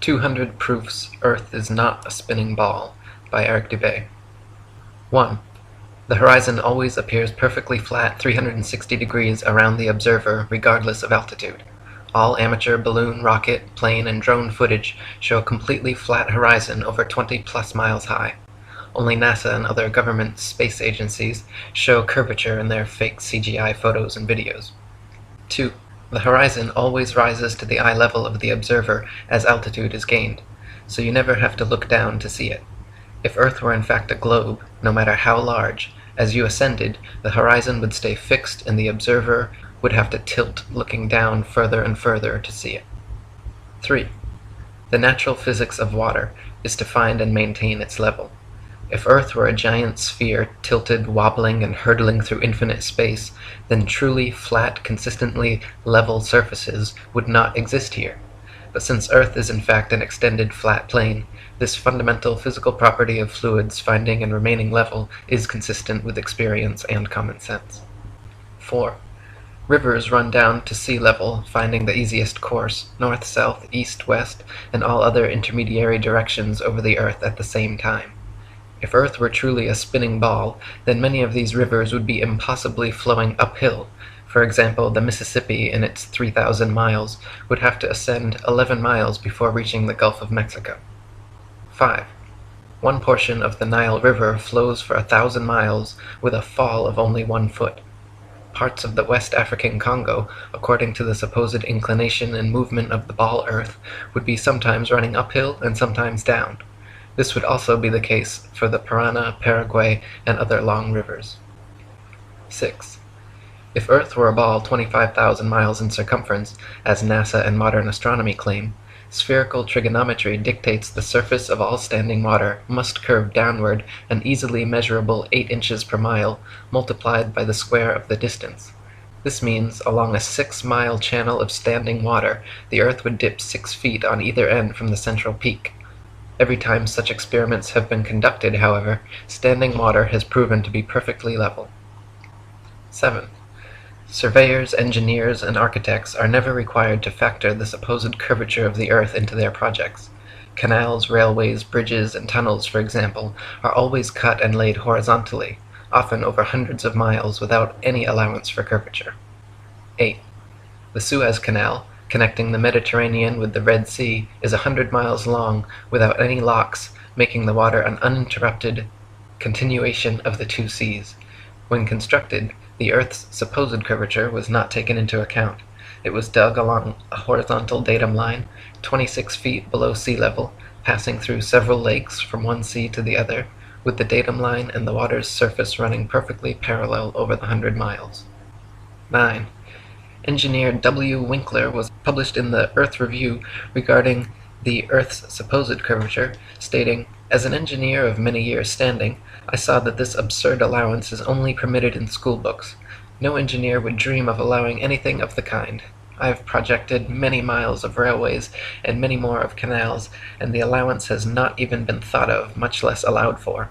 200 Proofs Earth is Not a Spinning Ball by Eric Dubay. 1. The horizon always appears perfectly flat 360 degrees around the observer regardless of altitude. All amateur balloon, rocket, plane, and drone footage show a completely flat horizon over 20+ miles high. Only NASA and other government space agencies show curvature in their fake CGI photos and videos. 2. The horizon always rises to the eye level of the observer as altitude is gained, so you never have to look down to see it. If Earth were in fact a globe, no matter how large, as you ascended, the horizon would stay fixed and the observer would have to tilt looking down further and further to see it. 3. The natural physics of water is to find and maintain its level. If Earth were a giant sphere tilted, wobbling, and hurtling through infinite space, then truly flat, consistently level surfaces would not exist here. But since Earth is in fact an extended flat plane, this fundamental physical property of fluids finding and remaining level is consistent with experience and common sense. 4. Rivers run down to sea level, finding the easiest course, north, south, east, west, and all other intermediary directions over the Earth at the same time. If Earth were truly a spinning ball, then many of these rivers would be impossibly flowing uphill. For example, the Mississippi, in its 3,000 miles, would have to ascend 11 miles before reaching the Gulf of Mexico. 5. One portion of the Nile River flows for 1,000 miles with a fall of only 1 foot. Parts of the West African Congo, according to the supposed inclination and movement of the ball Earth, would be sometimes running uphill and sometimes down. This would also be the case for the Parana, Paraguay, and other long rivers. 6. If Earth were a ball 25,000 miles in circumference, as NASA and modern astronomy claim, spherical trigonometry dictates the surface of all standing water must curve downward an easily measurable 8 inches per mile, multiplied by the square of the distance. This means, along a 6-mile channel of standing water, the Earth would dip 6 feet on either end from the central peak. Every time such experiments have been conducted, however, standing water has proven to be perfectly level. 7. Surveyors, engineers, and architects are never required to factor the supposed curvature of the Earth into their projects. Canals, railways, bridges, and tunnels, for example, are always cut and laid horizontally, often over hundreds of miles without any allowance for curvature. 8. The Suez Canal, connecting the Mediterranean with the Red Sea, is 100 miles long without any locks, making the water an uninterrupted continuation of the two seas. When constructed, the Earth's supposed curvature was not taken into account. It was dug along a horizontal datum line, 26 feet below sea level, passing through several lakes from one sea to the other, with the datum line and the water's surface running perfectly parallel over the 100 miles. 9. Engineer W. Winkler was published in the Earth Review regarding the Earth's supposed curvature, stating, "As an engineer of many years' standing, I saw that this absurd allowance is only permitted in school books. No engineer would dream of allowing anything of the kind. I have projected many miles of railways and many more of canals, and the allowance has not even been thought of, much less allowed for.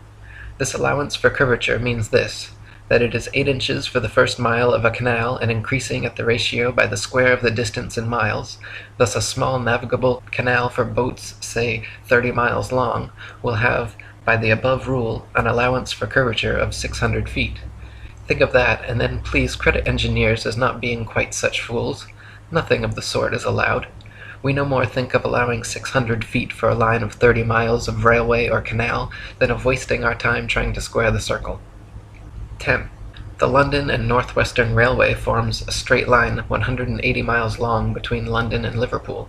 This allowance for curvature means this, that it is 8 inches for the first mile of a canal and increasing at the ratio by the square of the distance in miles. Thus a small navigable canal for boats, say 30 miles long, will have, by the above rule, an allowance for curvature of 600 feet. Think of that, and then please credit engineers as not being quite such fools. Nothing of the sort is allowed. We no more think of allowing 600 feet for a line of 30 miles of railway or canal than of wasting our time trying to square the circle." 10. The London and North Western Railway forms a straight line 180 miles long between London and Liverpool.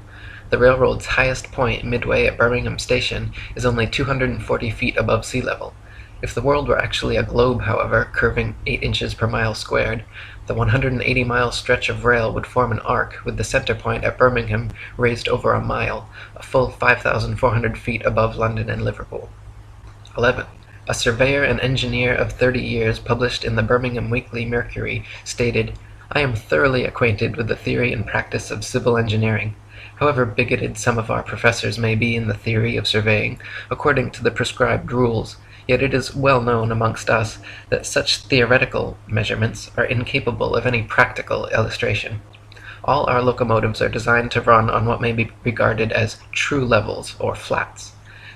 The railroad's highest point midway at Birmingham Station is only 240 feet above sea level. If the world were actually a globe, however, curving 8 inches per mile squared, the 180-mile stretch of rail would form an arc with the center point at Birmingham raised over a mile, a full 5,400 feet above London and Liverpool. 11. A surveyor and engineer of 30 years published in the Birmingham Weekly Mercury stated, "I am thoroughly acquainted with the theory and practice of civil engineering. However bigoted some of our professors may be in the theory of surveying, according to the prescribed rules, yet it is well known amongst us that such theoretical measurements are incapable of any practical illustration. All our locomotives are designed to run on what may be regarded as true levels, or flats.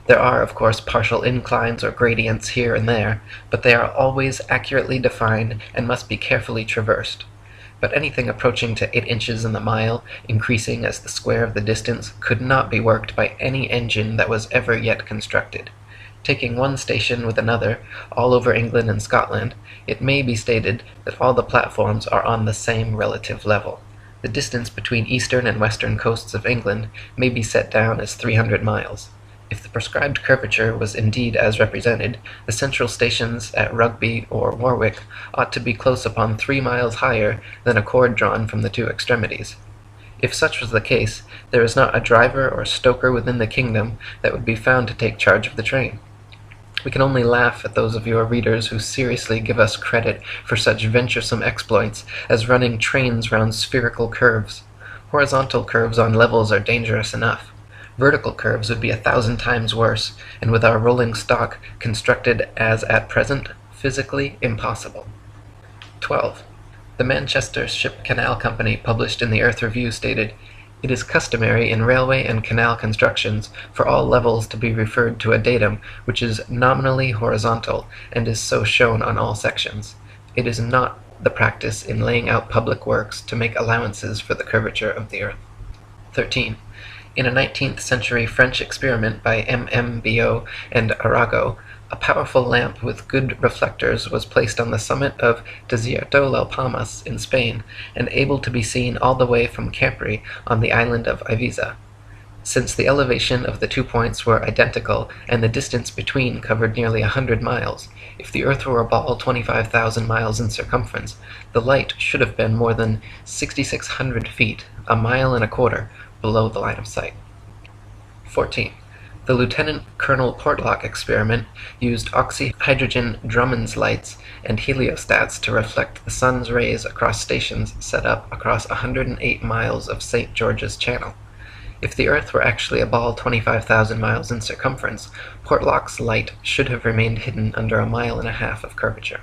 There are, of course, partial inclines or gradients here and there, but they are always accurately defined and must be carefully traversed. But anything approaching to 8 inches in the mile, increasing as the square of the distance, could not be worked by any engine that was ever yet constructed. Taking one station with another, all over England and Scotland, it may be stated that all the platforms are on the same relative level. The distance between eastern and western coasts of England may be set down as 300 miles. If the prescribed curvature was indeed as represented, the central stations at Rugby or Warwick ought to be close upon 3 miles higher than a cord drawn from the 2 extremities. If such was the case, there is not a driver or stoker within the kingdom that would be found to take charge of the train. We can only laugh at those of your readers who seriously give us credit for such venturesome exploits as running trains round spherical curves. Horizontal curves on levels are dangerous enough. Vertical curves would be 1,000 times worse, and with our rolling stock constructed as at present, physically impossible. 12. The Manchester Ship Canal Company published in the Earth Review stated, "It is customary in railway and canal constructions for all levels to be referred to a datum which is nominally horizontal and is so shown on all sections. It is not the practice in laying out public works to make allowances for the curvature of the earth." 13. In a 19th century French experiment by M.M. and Arago, a powerful lamp with good reflectors was placed on the summit of Desierto las Palmas in Spain, and able to be seen all the way from Capri on the island of Ibiza. Since the elevation of the 2 points were identical and the distance between covered nearly 100 miles, if the Earth were a ball 25,000 miles in circumference, the light should have been more than 6,600 feet, a mile and a quarter, below the line of sight. 14. The Lieutenant Colonel Portlock experiment used oxyhydrogen Drummond's lights and heliostats to reflect the sun's rays across stations set up across 108 miles of St. George's Channel. If the Earth were actually a ball 25,000 miles in circumference, Portlock's light should have remained hidden under 1.5 miles of curvature.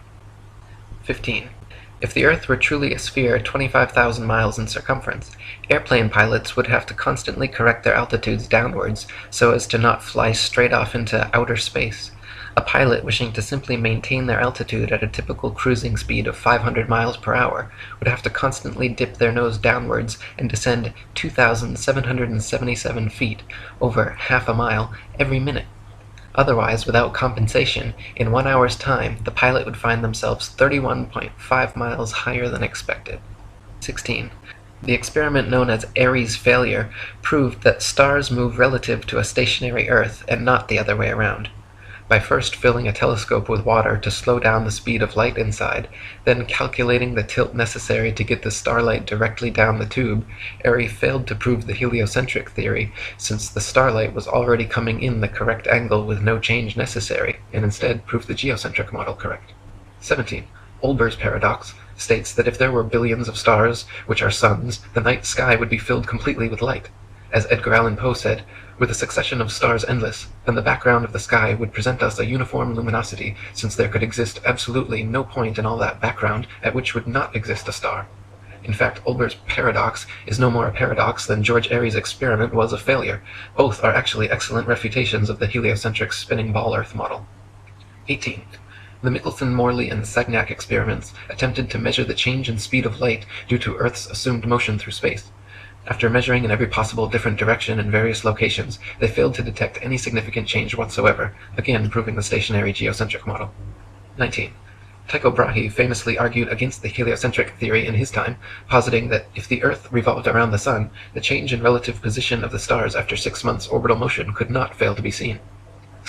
15. If the Earth were truly a sphere 25,000 miles in circumference, airplane pilots would have to constantly correct their altitudes downwards so as to not fly straight off into outer space. A pilot wishing to simply maintain their altitude at a typical cruising speed of 500 miles per hour would have to constantly dip their nose downwards and descend 2,777 feet, over half a mile, every minute. Otherwise, without compensation, in 1 hour's time, the pilot would find themselves 31.5 miles higher than expected. 16. The experiment known as Airy's failure proved that stars move relative to a stationary Earth and not the other way around. By first filling a telescope with water to slow down the speed of light inside, then calculating the tilt necessary to get the starlight directly down the tube, Airy failed to prove the heliocentric theory, since the starlight was already coming in the correct angle with no change necessary, and instead proved the geocentric model correct. 17. Olber's paradox states that if there were billions of stars, which are suns, the night sky would be filled completely with light. As Edgar Allan Poe said, "Were the succession of stars endless, then the background of the sky would present us a uniform luminosity, since there could exist absolutely no point in all that background at which would not exist a star." In fact, Olber's paradox is no more a paradox than George Airy's experiment was a failure. Both are actually excellent refutations of the heliocentric spinning ball Earth model. 18. The Michelson, Morley, and Sagnac experiments attempted to measure the change in speed of light due to Earth's assumed motion through space. After measuring in every possible different direction in various locations, they failed to detect any significant change whatsoever, again proving the stationary geocentric model. 19. Tycho Brahe famously argued against the heliocentric theory in his time, positing that if the Earth revolved around the Sun, the change in relative position of the stars after 6 months' orbital motion could not fail to be seen.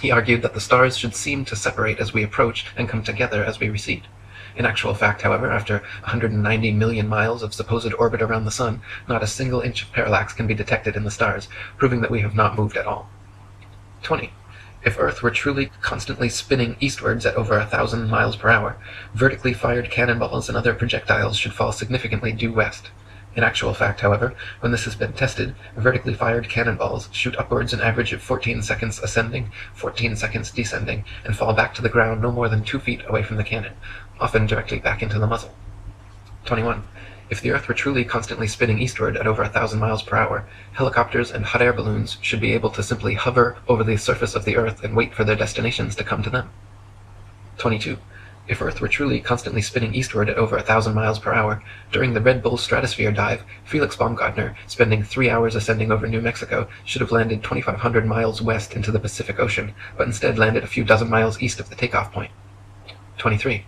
He argued that the stars should seem to separate as we approach and come together as we recede. In actual fact, however, after 190 million miles of supposed orbit around the Sun, not a single inch of parallax can be detected in the stars, proving that we have not moved at all. 20. If Earth were truly constantly spinning eastwards at over 1,000 miles per hour, vertically fired cannonballs and other projectiles should fall significantly due west. In actual fact, however, when this has been tested, vertically fired cannonballs shoot upwards an average of 14 seconds ascending, 14 seconds descending, and fall back to the ground no more than 2 feet away from the cannon, often directly back into the muzzle. 21. If the Earth were truly constantly spinning eastward at over 1,000 miles per hour, helicopters and hot air balloons should be able to simply hover over the surface of the Earth and wait for their destinations to come to them. 22. If Earth were truly constantly spinning eastward at over 1,000 miles per hour, during the Red Bull stratosphere dive, Felix Baumgartner, spending 3 hours ascending over New Mexico, should have landed 2,500 miles west into the Pacific Ocean, but instead landed a few dozen miles east of the takeoff point. 23.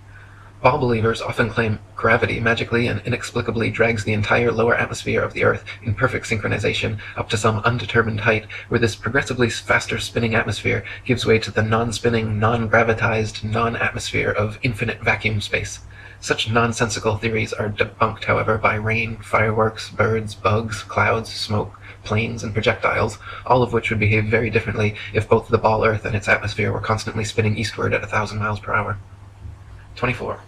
Ball believers often claim gravity magically and inexplicably drags the entire lower atmosphere of the Earth in perfect synchronization up to some undetermined height, where this progressively faster spinning atmosphere gives way to the non-spinning, non-gravitized, non-atmosphere of infinite vacuum space. Such nonsensical theories are debunked, however, by rain, fireworks, birds, bugs, clouds, smoke, planes, and projectiles, all of which would behave very differently if both the ball Earth and its atmosphere were constantly spinning eastward at 1,000 miles per hour. 24.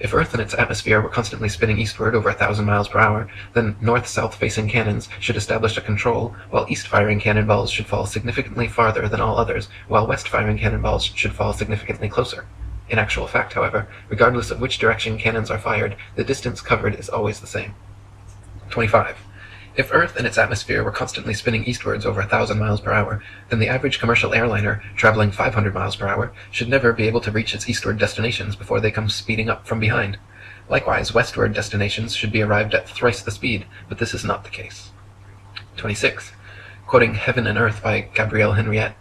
If Earth and its atmosphere were constantly spinning eastward over 1,000 miles per hour, then north-south facing cannons should establish a control, while east-firing cannonballs should fall significantly farther than all others, while west-firing cannonballs should fall significantly closer. In actual fact, however, regardless of which direction cannons are fired, the distance covered is always the same. 25. If Earth and its atmosphere were constantly spinning eastwards over 1,000 miles per hour, then the average commercial airliner, traveling 500 miles per hour, should never be able to reach its eastward destinations before they come speeding up from behind. Likewise, westward destinations should be arrived at thrice the speed, but this is not the case. 26. Quoting Heaven and Earth by Gabrielle Henriette,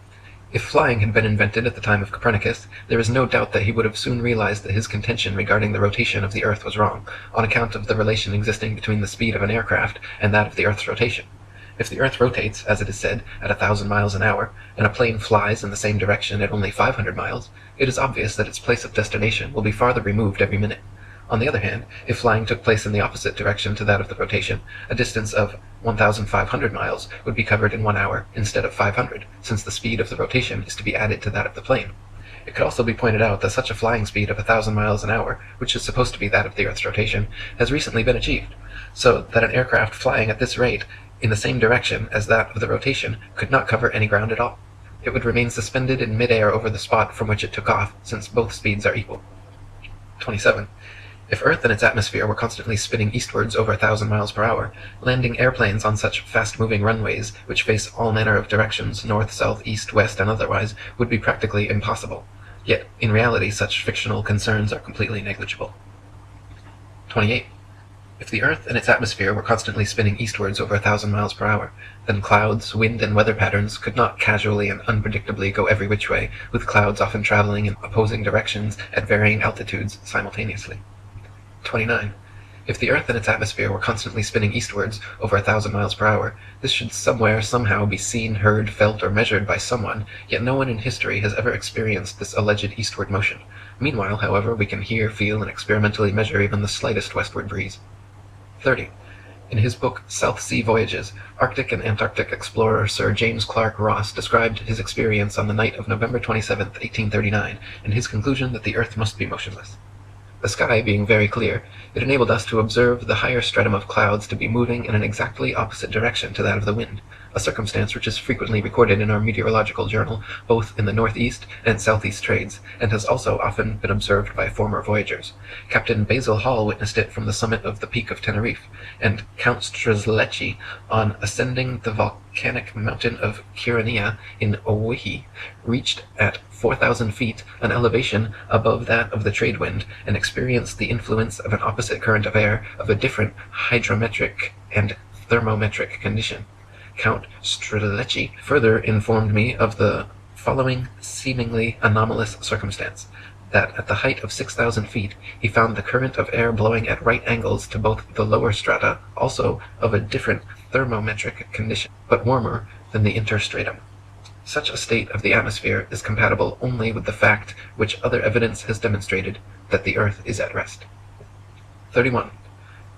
if flying had been invented at the time of Copernicus, there is no doubt that he would have soon realized that his contention regarding the rotation of the Earth was wrong, on account of the relation existing between the speed of an aircraft and that of the Earth's rotation. If the Earth rotates, as it is said, at 1,000 miles an hour, and a plane flies in the same direction at only 500 miles, it is obvious that its place of destination will be farther removed every minute. On the other hand, if flying took place in the opposite direction to that of the rotation, a distance of 1,500 miles would be covered in 1 hour instead of 500, since the speed of the rotation is to be added to that of the plane. It could also be pointed out that such a flying speed of 1,000 miles an hour, which is supposed to be that of the Earth's rotation, has recently been achieved, so that an aircraft flying at this rate in the same direction as that of the rotation could not cover any ground at all. It would remain suspended in midair over the spot from which it took off, since both speeds are equal. 27. If Earth and its atmosphere were constantly spinning eastwards over 1,000 miles per hour, landing airplanes on such fast-moving runways, which face all manner of directions, north, south, east, west, and otherwise, would be practically impossible. Yet, in reality, such fictional concerns are completely negligible. 28. If the Earth and its atmosphere were constantly spinning eastwards over 1,000 miles per hour, then clouds, wind, and weather patterns could not casually and unpredictably go every which way, with clouds often traveling in opposing directions at varying altitudes simultaneously. 29. If the Earth and its atmosphere were constantly spinning eastwards over 1,000 miles per hour, this should somewhere, somehow be seen, heard, felt, or measured by someone, yet no one in history has ever experienced this alleged eastward motion. Meanwhile, however, we can hear, feel, and experimentally measure even the slightest westward breeze. 30. In his book South Sea Voyages, Arctic and Antarctic explorer Sir James Clark Ross described his experience on the night of November 27, 1839, and his conclusion that the Earth must be motionless. The sky being very clear, it enabled us to observe the higher stratum of clouds to be moving in an exactly opposite direction to that of the wind, a circumstance which is frequently recorded in our meteorological journal, both in the northeast and southeast trades, and has also often been observed by former voyagers. Captain Basil Hall witnessed it from the summit of the Peak of Tenerife, and Count Strzelecki, on ascending the volcanic mountain of Kyrenia in Owyhee, reached at 4,000 feet an elevation above that of the trade wind, and experienced the influence of an opposite current of air of a different hydrometric and thermometric condition. Count Strzelecki further informed me of the following seemingly anomalous circumstance, that at the height of 6,000 feet he found the current of air blowing at right angles to both the lower strata, also of a different thermometric condition, but warmer than the interstratum. Such a state of the atmosphere is compatible only with the fact which other evidence has demonstrated, that the Earth is at rest. 31.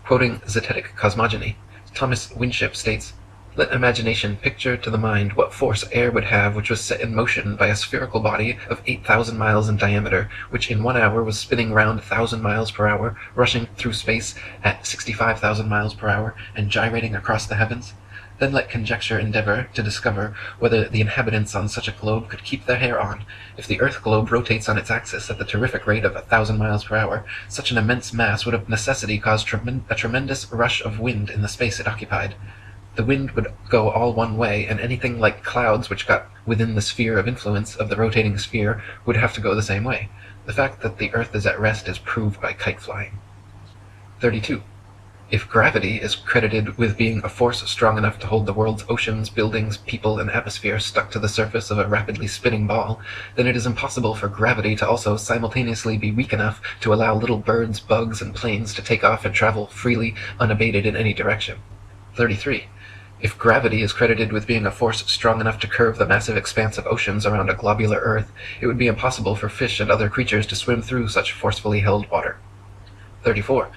Quoting Zetetic Cosmogony, Thomas Winship states, "Let imagination picture to the mind what force air would have which was set in motion by a spherical body of 8,000 miles in diameter, which in 1 hour was spinning round 1,000 miles per hour, rushing through space at 65,000 miles per hour, and gyrating across the heavens. Then let conjecture endeavor to discover whether the inhabitants on such a globe could keep their hair on. If the Earth globe rotates on its axis at the terrific rate of 1,000 miles per hour, such an immense mass would of necessity cause a tremendous rush of wind in the space it occupied. The wind would go all one way, and anything like clouds which got within the sphere of influence of the rotating sphere would have to go the same way. The fact that the Earth is at rest is proved by kite flying. 32. If gravity is credited with being a force strong enough to hold the world's oceans, buildings, people, and atmosphere stuck to the surface of a rapidly spinning ball, then it is impossible for gravity to also simultaneously be weak enough to allow little birds, bugs, and planes to take off and travel freely, unabated in any direction. 33. If gravity is credited with being a force strong enough to curve the massive expanse of oceans around a globular Earth, it would be impossible for fish and other creatures to swim through such forcefully held water. 34.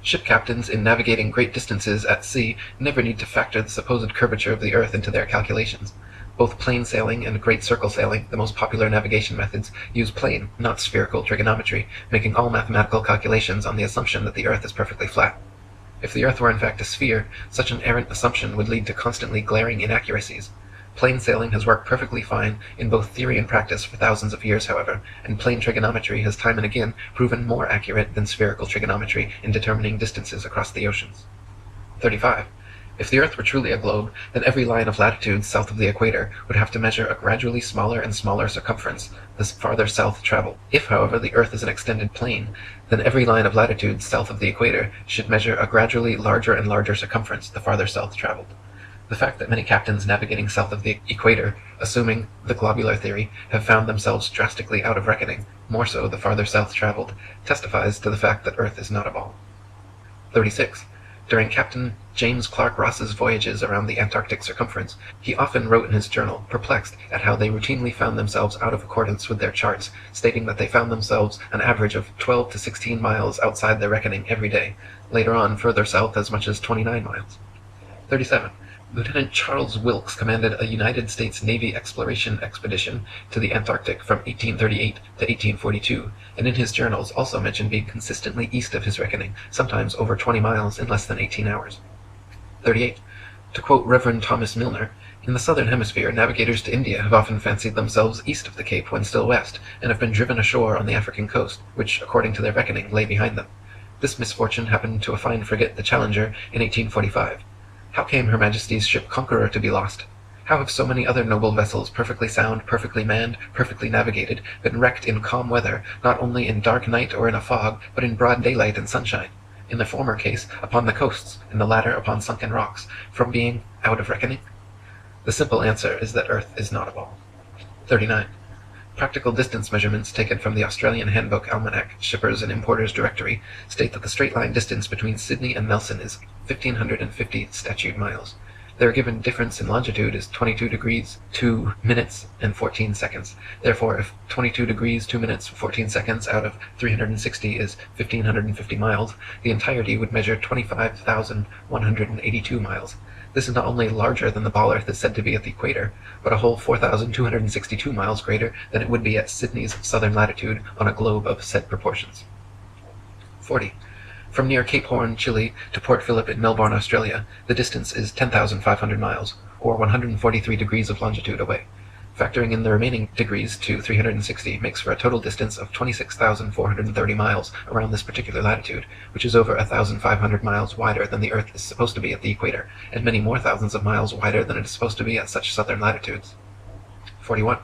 Ship captains in navigating great distances at sea never need to factor the supposed curvature of the Earth into their calculations. Both plane sailing and great circle sailing, the most popular navigation methods, use plane, not spherical trigonometry, making all mathematical calculations on the assumption that the Earth is perfectly flat. If the Earth were in fact a sphere, such an errant assumption would lead to constantly glaring inaccuracies. Plane sailing has worked perfectly fine in both theory and practice for thousands of years, however, and plane trigonometry has time and again proven more accurate than spherical trigonometry in determining distances across the oceans. 35. If the Earth were truly a globe, then every line of latitude south of the equator would have to measure a gradually smaller and smaller circumference the farther south traveled. If, however, the Earth is an extended plane, then every line of latitude south of the equator should measure a gradually larger and larger circumference the farther south traveled. The fact that many captains navigating south of the equator, assuming the globular theory, have found themselves drastically out of reckoning, more so the farther south traveled, testifies to the fact that Earth is not a ball. 36. During Captain James Clark Ross's voyages around the Antarctic circumference, he often wrote in his journal, perplexed at how they routinely found themselves out of accordance with their charts, stating that they found themselves an average of 12 to 16 miles outside their reckoning every day, later on further south as much as 29 miles. 37. Lieutenant Charles Wilkes commanded a United States Navy exploration expedition to the Antarctic from 1838 to 1842, and in his journals also mentioned being consistently east of his reckoning, sometimes over 20 miles in less than 18 hours. 38. To quote Reverend Thomas Milner, in the southern hemisphere, navigators to India have often fancied themselves east of the Cape when still west, and have been driven ashore on the African coast, which, according to their reckoning, lay behind them. This misfortune happened to a fine frigate, the Challenger, in 1845. How came Her Majesty's ship Conqueror to be lost? How have so many other noble vessels, perfectly sound, perfectly manned, perfectly navigated, been wrecked in calm weather, not only in dark night or in a fog, but in broad daylight and sunshine? In the former case, upon the coasts, in the latter upon sunken rocks, from being out of reckoning? The simple answer is that Earth is not a ball. 39. Practical distance measurements taken from the Australian Handbook Almanac, Shippers and Importers Directory, state that the straight-line distance between Sydney and Nelson is 1,550 statute miles. Their given difference in longitude is 22 degrees, 2 minutes, and 14 seconds. Therefore, if 22 degrees, 2 minutes, 14 seconds out of 360 is 1,550 miles, the entirety would measure 25,182 miles. This is not only larger than the ball Earth is said to be at the equator, but a whole 4,262 miles greater than it would be at Sydney's southern latitude on a globe of said proportions. 40. From near Cape Horn, Chile, to Port Phillip in Melbourne, Australia, the distance is 10,500 miles, or 143 degrees of longitude away. Factoring in the remaining degrees to 360 makes for a total distance of 26,430 miles around this particular latitude, which is over 1,500 miles wider than the Earth is supposed to be at the equator, and many more thousands of miles wider than it is supposed to be at such southern latitudes. 41.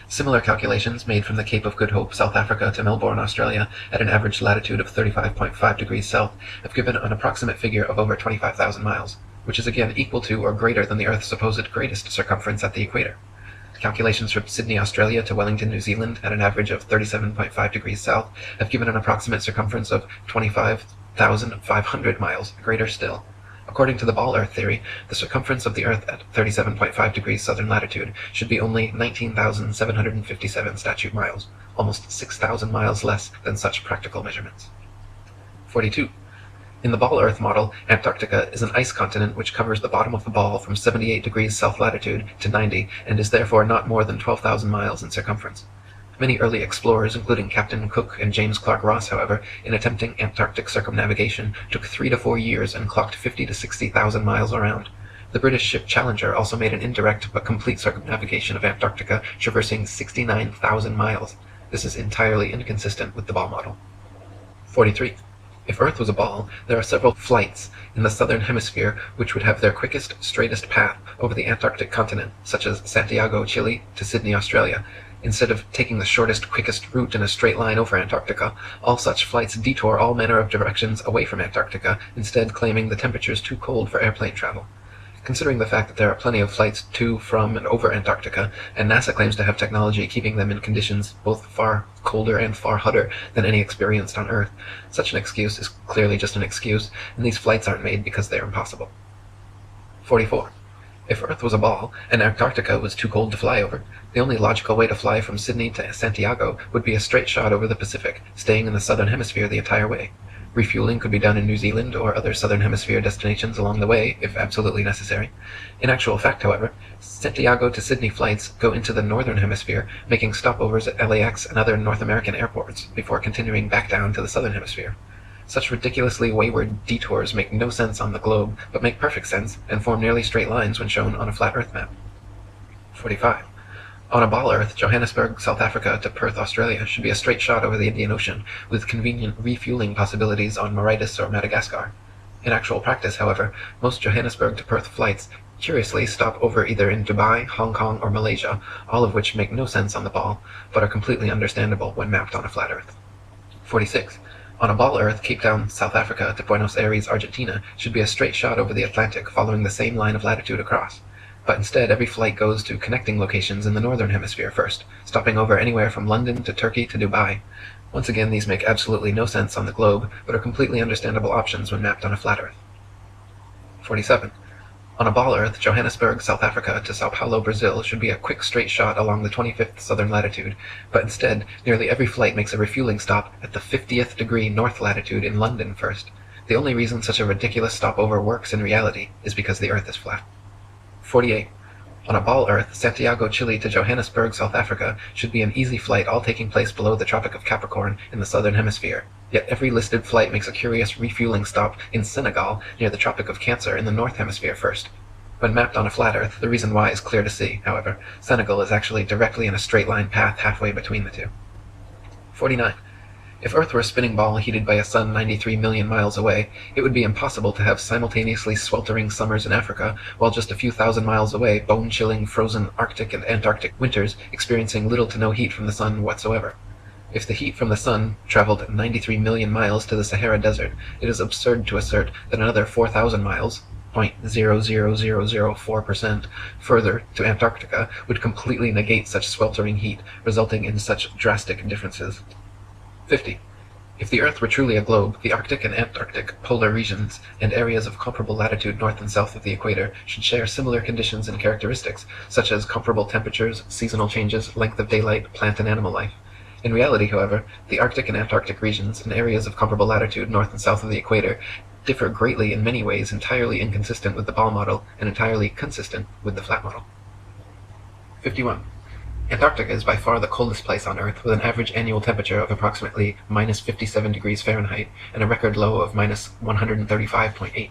Similar calculations made from the Cape of Good Hope, South Africa, to Melbourne, Australia, at an average latitude of 35.5 degrees south, have given an approximate figure of over 25,000 miles, which is again equal to or greater than the Earth's supposed greatest circumference at the equator. Calculations from Sydney, Australia to Wellington, New Zealand, at an average of 37.5 degrees south, have given an approximate circumference of 25,500 miles, greater still. According to the ball Earth theory, the circumference of the Earth at 37.5 degrees southern latitude should be only 19,757 statute miles, almost 6,000 miles less than such practical measurements. 42. In the ball Earth model, Antarctica is an ice continent which covers the bottom of the ball from 78 degrees south latitude to 90, and is therefore not more than 12,000 miles in circumference. Many early explorers, including Captain Cook and James Clark Ross, however, in attempting Antarctic circumnavigation, took 3 to 4 years and clocked 50 to 60,000 miles around. The British ship Challenger also made an indirect but complete circumnavigation of Antarctica, traversing 69,000 miles. This is entirely inconsistent with the ball model. 43. If Earth was a ball, there are several flights in the southern hemisphere which would have their quickest, straightest path over the Antarctic continent, such as Santiago, Chile, to Sydney, Australia. Instead of taking the shortest, quickest route in a straight line over Antarctica, all such flights detour all manner of directions away from Antarctica, instead claiming the temperature is too cold for airplane travel. Considering the fact that there are plenty of flights to, from, and over Antarctica, and NASA claims to have technology keeping them in conditions both far colder and far hotter than any experienced on Earth, such an excuse is clearly just an excuse, and these flights aren't made because they are impossible. 44. If Earth was a ball, and Antarctica was too cold to fly over, the only logical way to fly from Sydney to Santiago would be a straight shot over the Pacific, staying in the southern hemisphere the entire way. Refueling could be done in New Zealand or other southern hemisphere destinations along the way, if absolutely necessary. In actual fact, however, Santiago to Sydney flights go into the northern hemisphere, making stopovers at LAX and other North American airports, before continuing back down to the southern hemisphere. Such ridiculously wayward detours make no sense on the globe, but make perfect sense and form nearly straight lines when shown on a flat Earth map. 45. On a ball Earth, Johannesburg, South Africa to Perth, Australia should be a straight shot over the Indian Ocean, with convenient refueling possibilities on Mauritius or Madagascar. In actual practice, however, most Johannesburg to Perth flights curiously stop over either in Dubai, Hong Kong, or Malaysia, all of which make no sense on the ball, but are completely understandable when mapped on a flat Earth. 46. On a ball Earth, Cape Town, South Africa to Buenos Aires, Argentina should be a straight shot over the Atlantic following the same line of latitude across. But instead, every flight goes to connecting locations in the northern hemisphere first, stopping over anywhere from London to Turkey to Dubai. Once again, these make absolutely no sense on the globe, but are completely understandable options when mapped on a flat Earth. 47. On a ball Earth, Johannesburg, South Africa to Sao Paulo, Brazil should be a quick straight shot along the 25th southern latitude, but instead, nearly every flight makes a refueling stop at the 50th degree north latitude in London first. The only reason such a ridiculous stopover works in reality is because the Earth is flat. 48. On a ball Earth, Santiago, Chile to Johannesburg, South Africa should be an easy flight, all taking place below the Tropic of Capricorn in the southern hemisphere. Yet every listed flight makes a curious refueling stop in Senegal near the Tropic of Cancer in the north hemisphere first. When mapped on a flat Earth, the reason why is clear to see, however. Senegal is actually directly in a straight line path halfway between the two. 49. If Earth were a spinning ball heated by a sun 93 million miles away, it would be impossible to have simultaneously sweltering summers in Africa, while just a few thousand miles away, bone-chilling, frozen Arctic and Antarctic winters experiencing little to no heat from the sun whatsoever. If the heat from the sun traveled 93 million miles to the Sahara Desert, it is absurd to assert that another 4,000 miles, 0.00004%, further to Antarctica would completely negate such sweltering heat, resulting in such drastic differences. 50. If the Earth were truly a globe, the Arctic and Antarctic polar regions and areas of comparable latitude north and south of the equator should share similar conditions and characteristics, such as comparable temperatures, seasonal changes, length of daylight, plant and animal life. In reality, however, the Arctic and Antarctic regions and areas of comparable latitude north and south of the equator differ greatly in many ways, entirely inconsistent with the ball model and entirely consistent with the flat model. 51. Antarctica is by far the coldest place on Earth, with an average annual temperature of approximately minus 57 degrees Fahrenheit and a record low of minus 135.8.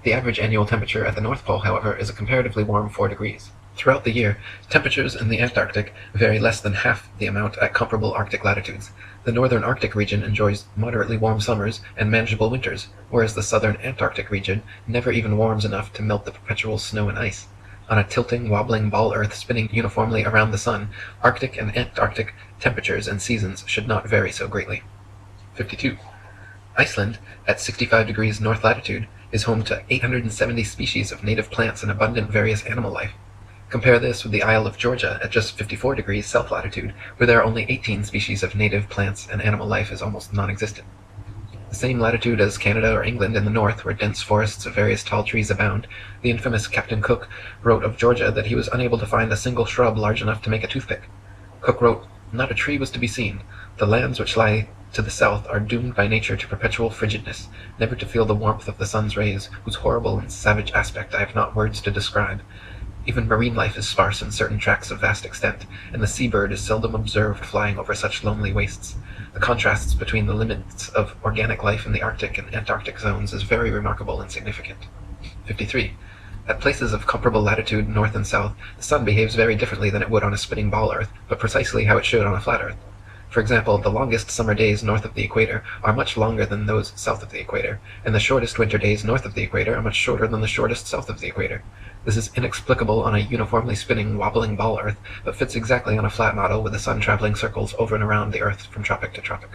The average annual temperature at the North Pole, however, is a comparatively warm 4 degrees. Throughout the year, temperatures in the Antarctic vary less than half the amount at comparable Arctic latitudes. The northern Arctic region enjoys moderately warm summers and manageable winters, whereas the southern Antarctic region never even warms enough to melt the perpetual snow and ice. On a tilting, wobbling ball Earth spinning uniformly around the sun, Arctic and Antarctic temperatures and seasons should not vary so greatly. 52. Iceland, at 65 degrees north latitude, is home to 870 species of native plants and abundant various animal life. Compare this with the Isle of Georgia at just 54 degrees south latitude, where there are only 18 species of native plants and animal life is almost non-existent. The same latitude as Canada or England in the north, where dense forests of various tall trees abound, the infamous Captain Cook wrote of Georgia that he was unable to find a single shrub large enough to make a toothpick. Cook wrote, "Not a tree was to be seen. The lands which lie to the south are doomed by nature to perpetual frigidness, never to feel the warmth of the sun's rays, whose horrible and savage aspect I have not words to describe. Even marine life is sparse in certain tracts of vast extent, and the seabird is seldom observed flying over such lonely wastes. The contrasts between the limits of organic life in the Arctic and Antarctic zones is very remarkable and significant." 53. At places of comparable latitude north and south, the sun behaves very differently than it would on a spinning ball Earth, but precisely how it should on a flat Earth. For example, the longest summer days north of the equator are much longer than those south of the equator, and the shortest winter days north of the equator are much shorter than the shortest south of the equator. This is inexplicable on a uniformly spinning, wobbling ball Earth, but fits exactly on a flat model with the sun traveling circles over and around the Earth from tropic to tropic.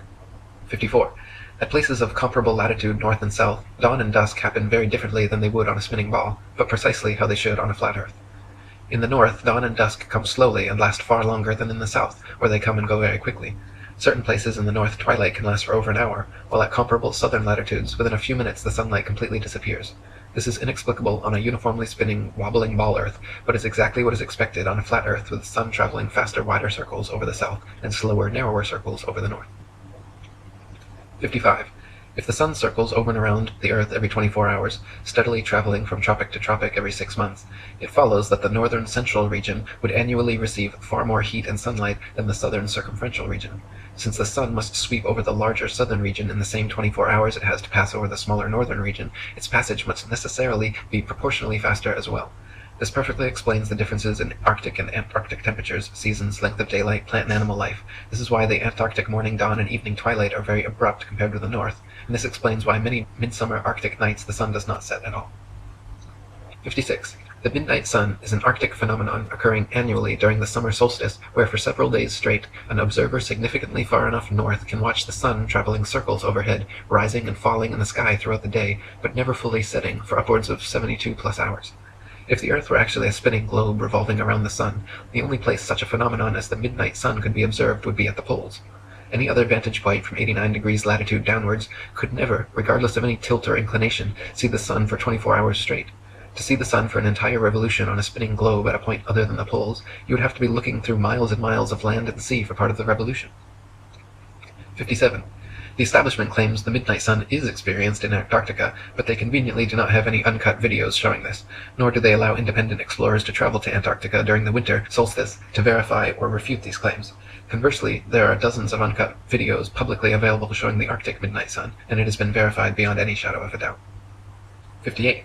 54. At places of comparable latitude north and south, dawn and dusk happen very differently than they would on a spinning ball, but precisely how they should on a flat Earth. In the north, dawn and dusk come slowly and last far longer than in the south, where they come and go very quickly. Certain places in the north, twilight can last for over an hour, while at comparable southern latitudes, within a few minutes the sunlight completely disappears. This is inexplicable on a uniformly spinning, wobbling ball Earth, but is exactly what is expected on a flat Earth with the sun traveling faster, wider circles over the south and slower, narrower circles over the north. 55. If the sun circles over and around the Earth every 24 hours, steadily traveling from tropic to tropic every 6 months, it follows that the northern central region would annually receive far more heat and sunlight than the southern circumferential region. Since the sun must sweep over the larger southern region in the same 24 hours it has to pass over the smaller northern region, its passage must necessarily be proportionally faster as well. This perfectly explains the differences in Arctic and Antarctic temperatures, seasons, length of daylight, plant and animal life. This is why the Antarctic morning dawn and evening twilight are very abrupt compared with the north, and this explains why many midsummer Arctic nights the sun does not set at all. 56. The midnight sun is an Arctic phenomenon occurring annually during the summer solstice, where for several days straight, an observer significantly far enough north can watch the sun traveling circles overhead, rising and falling in the sky throughout the day, but never fully setting for upwards of 72 plus hours. If the Earth were actually a spinning globe revolving around the sun, the only place such a phenomenon as the midnight sun could be observed would be at the poles. Any other vantage point from 89 degrees latitude downwards could never, regardless of any tilt or inclination, see the sun for 24 hours straight. To see the sun for an entire revolution on a spinning globe at a point other than the poles, you would have to be looking through miles and miles of land and sea for part of the revolution. 57. The establishment claims the midnight sun is experienced in Antarctica, but they conveniently do not have any uncut videos showing this, nor do they allow independent explorers to travel to Antarctica during the winter solstice to verify or refute these claims. Conversely, there are dozens of uncut videos publicly available showing the Arctic midnight sun, and it has been verified beyond any shadow of a doubt. 58.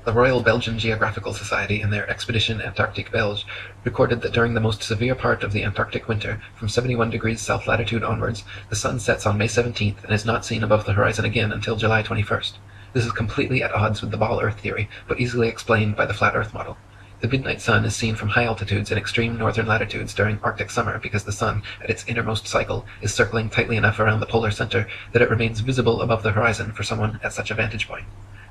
The Royal Belgian Geographical Society, in their Expedition Antarctique Belge, recorded that during the most severe part of the Antarctic winter, from 71 degrees south latitude onwards, the sun sets on May 17th and is not seen above the horizon again until July 21st. This is completely at odds with the ball Earth theory, but easily explained by the flat Earth model. The midnight sun is seen from high altitudes and extreme northern latitudes during Arctic summer because the sun, at its innermost cycle, is circling tightly enough around the polar center that it remains visible above the horizon for someone at such a vantage point.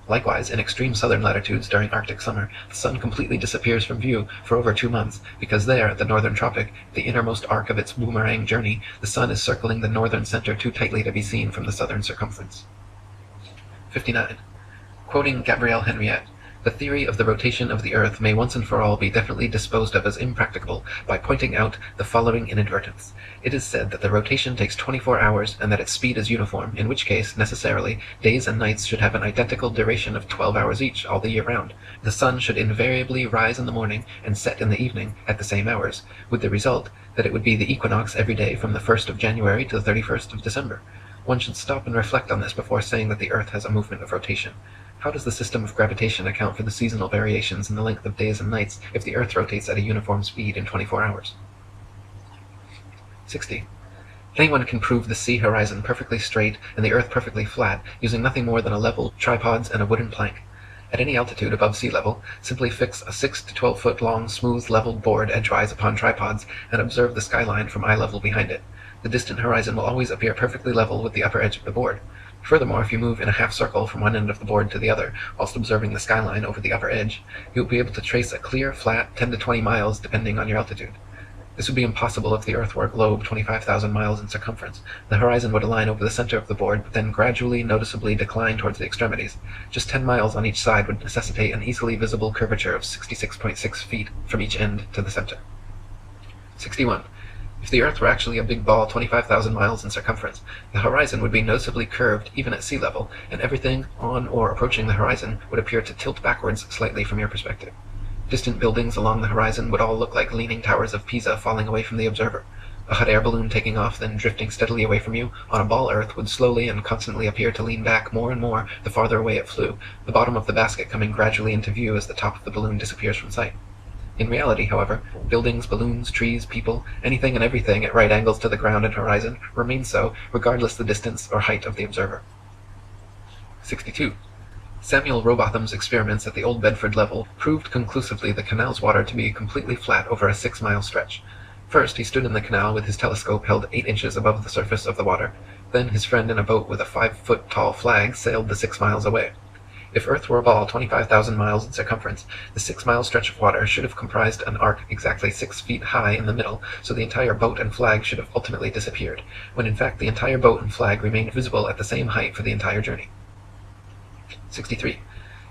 Likewise, in extreme southern latitudes during Arctic summer, the sun completely disappears from view for over 2 months, because there, at the northern tropic, the innermost arc of its boomerang journey, the sun is circling the northern center too tightly to be seen from the southern circumference. 59. Quoting Gabrielle Henriette, the theory of the rotation of the Earth may once and for all be definitely disposed of as impracticable by pointing out the following inadvertence. It is said that the rotation takes 24 hours and that its speed is uniform, in which case, necessarily, days and nights should have an identical duration of 12 hours each all the year round. The sun should invariably rise in the morning and set in the evening at the same hours, with the result that it would be the equinox every day from the 1st of January to the 31st of December. One should stop and reflect on this before saying that the Earth has a movement of rotation. How does the system of gravitation account for the seasonal variations in the length of days and nights if the Earth rotates at a uniform speed in 24 hours? 60. Anyone can prove the sea horizon perfectly straight and the Earth perfectly flat using nothing more than a level, tripods, and a wooden plank. At any altitude above sea level, simply fix a 6 to 12 foot long, smooth, leveled board edgewise upon tripods and observe the skyline from eye level behind it. The distant horizon will always appear perfectly level with the upper edge of the board. Furthermore, if you move in a half circle from one end of the board to the other, whilst observing the skyline over the upper edge, you will be able to trace a clear, flat 10 to 20 miles depending on your altitude. This would be impossible if the Earth were a globe 25,000 miles in circumference. The horizon would align over the center of the board, but then gradually, noticeably decline towards the extremities. Just 10 miles on each side would necessitate an easily visible curvature of 66.6 feet from each end to the center. 61. If the Earth were actually a big ball 25,000 miles in circumference, the horizon would be noticeably curved even at sea level, and everything on or approaching the horizon would appear to tilt backwards slightly from your perspective. Distant buildings along the horizon would all look like leaning towers of Pisa falling away from the observer. A hot air balloon taking off, then drifting steadily away from you, on a ball Earth would slowly and constantly appear to lean back more and more the farther away it flew, the bottom of the basket coming gradually into view as the top of the balloon disappears from sight. In reality, however, buildings, balloons, trees, people, anything and everything at right angles to the ground and horizon remain so, regardless the distance or height of the observer. 62. Samuel Rowbotham's experiments at the Old Bedford level proved conclusively the canal's water to be completely flat over a 6-mile stretch. First, he stood in the canal with his telescope held 8 inches above the surface of the water. Then his friend in a boat with a 5-foot-tall flag sailed the 6 miles away. If Earth were a ball 25,000 miles in circumference, the 6-mile stretch of water should have comprised an arc exactly 6 feet high in the middle, so the entire boat and flag should have ultimately disappeared, when in fact the entire boat and flag remained visible at the same height for the entire journey. 63.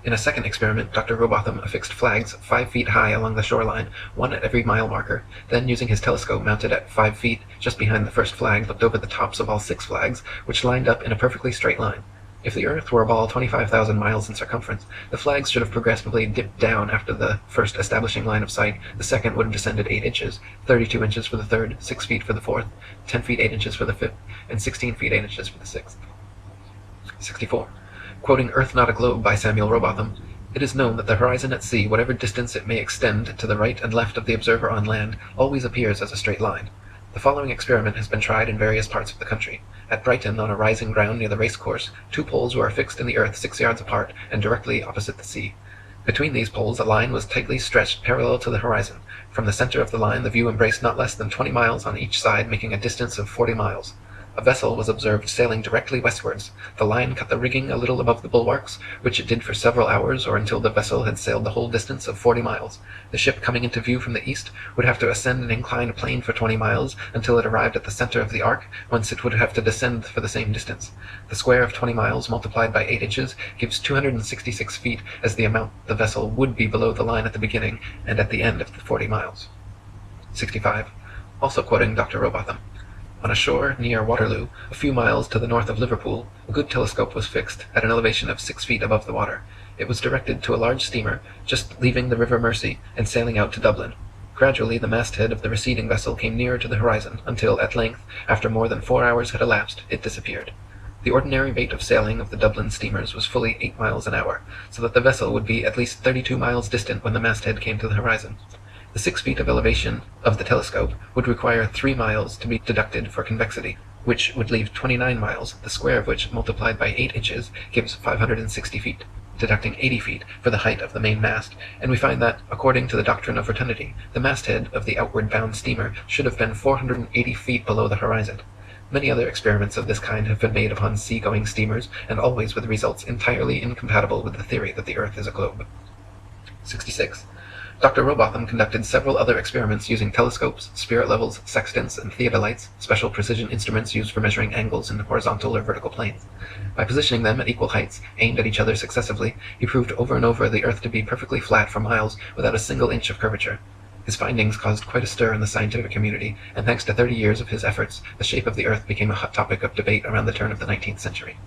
In a second experiment, Dr. Rowbotham affixed flags 5 feet high along the shoreline, one at every mile marker, then using his telescope mounted at 5 feet just behind the first flag looked over the tops of all 6 flags, which lined up in a perfectly straight line. If the Earth were a ball 25,000 miles in circumference, the flags should have progressively dipped down after the first establishing line of sight, the second would have descended 8 inches, 32 inches for the third, 6 feet for the fourth, 10 feet 8 inches for the fifth, and 16 feet 8 inches for the sixth. 64. Quoting Earth Not a Globe by Samuel Rowbotham, "It is known that the horizon at sea, whatever distance it may extend to the right and left of the observer on land, always appears as a straight line. The following experiment has been tried in various parts of the country. At Brighton, on a rising ground near the racecourse, 2 poles were affixed in the earth 6 yards apart and directly opposite the sea. Between these poles a line was tightly stretched parallel to the horizon. From the center of the line the view embraced not less than 20 miles on each side, making a distance of 40 miles. A vessel was observed sailing directly westwards. The line cut the rigging a little above the bulwarks, which it did for several hours or until the vessel had sailed the whole distance of 40 miles. The ship coming into view from the east would have to ascend an inclined plane for 20 miles until it arrived at the center of the arc, whence it would have to descend for the same distance. The square of 20 miles multiplied by 8 inches gives 266 feet as the amount the vessel would be below the line at the beginning and at the end of the 40 miles. 65. Also quoting Dr. Rowbotham. On a shore near Waterloo, a few miles to the north of Liverpool, a good telescope was fixed at an elevation of 6 feet above the water. It was directed to a large steamer just leaving the River Mersey and sailing out to Dublin. Gradually the masthead of the receding vessel came nearer to the horizon, until at length, after more than 4 hours had elapsed, it disappeared. The ordinary rate of sailing of the Dublin steamers was fully 8 miles an hour, so that the vessel would be at least 32 miles distant when the masthead came to the horizon. The 6 feet of elevation of the telescope would require 3 miles to be deducted for convexity, which would leave 29 miles, the square of which, multiplied by 8 inches, gives 560 feet, deducting 80 feet for the height of the main mast, and we find that, according to the doctrine of rotundity, the masthead of the outward-bound steamer should have been 480 feet below the horizon. Many other experiments of this kind have been made upon sea-going steamers, and always with results entirely incompatible with the theory that the Earth is a globe. 66. Dr. Rowbotham conducted several other experiments using telescopes, spirit levels, sextants, and theodolites, special precision instruments used for measuring angles in horizontal or vertical planes. By positioning them at equal heights, aimed at each other successively, he proved over and over the Earth to be perfectly flat for miles without a single inch of curvature. His findings caused quite a stir in the scientific community, and thanks to 30 years of his efforts, the shape of the Earth became a hot topic of debate around the turn of the 19th century.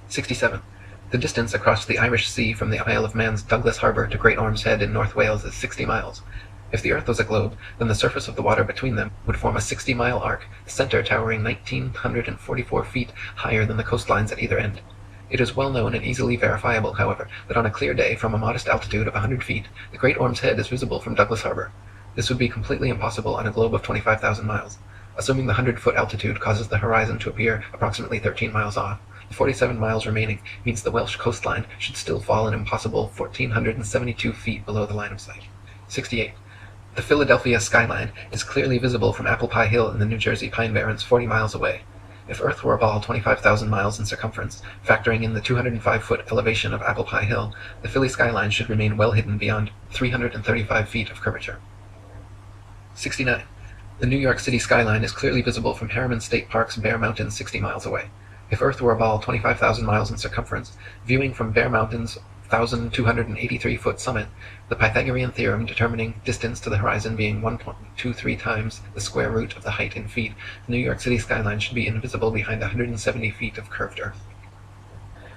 67. The distance across the Irish Sea from the Isle of Man's Douglas Harbour to Great Orme's Head in North Wales is 60 miles. If the Earth was a globe, then the surface of the water between them would form a 60-mile arc, the center towering 1,944 feet higher than the coastlines at either end. It is well known and easily verifiable, however, that on a clear day from a modest altitude of 100 feet, the Great Orme's Head is visible from Douglas Harbour. This would be completely impossible on a globe of 25,000 miles. Assuming the 100-foot altitude causes the horizon to appear approximately 13 miles off, the 47 miles remaining means the Welsh coastline should still fall an impossible 1,472 feet below the line of sight. 68. The Philadelphia skyline is clearly visible from Apple Pie Hill in the New Jersey Pine Barrens 40 miles away. If Earth were a ball 25,000 miles in circumference, factoring in the 205-foot elevation of Apple Pie Hill, the Philly skyline should remain well hidden beyond 335 feet of curvature. 69. The New York City skyline is clearly visible from Harriman State Park's Bear Mountain 60 miles away. If Earth were a ball 25,000 miles in circumference, viewing from Bear Mountain's 1,283-foot summit, the Pythagorean theorem determining distance to the horizon being 1.23 times the square root of the height in feet, the New York City skyline should be invisible behind 170 feet of curved Earth.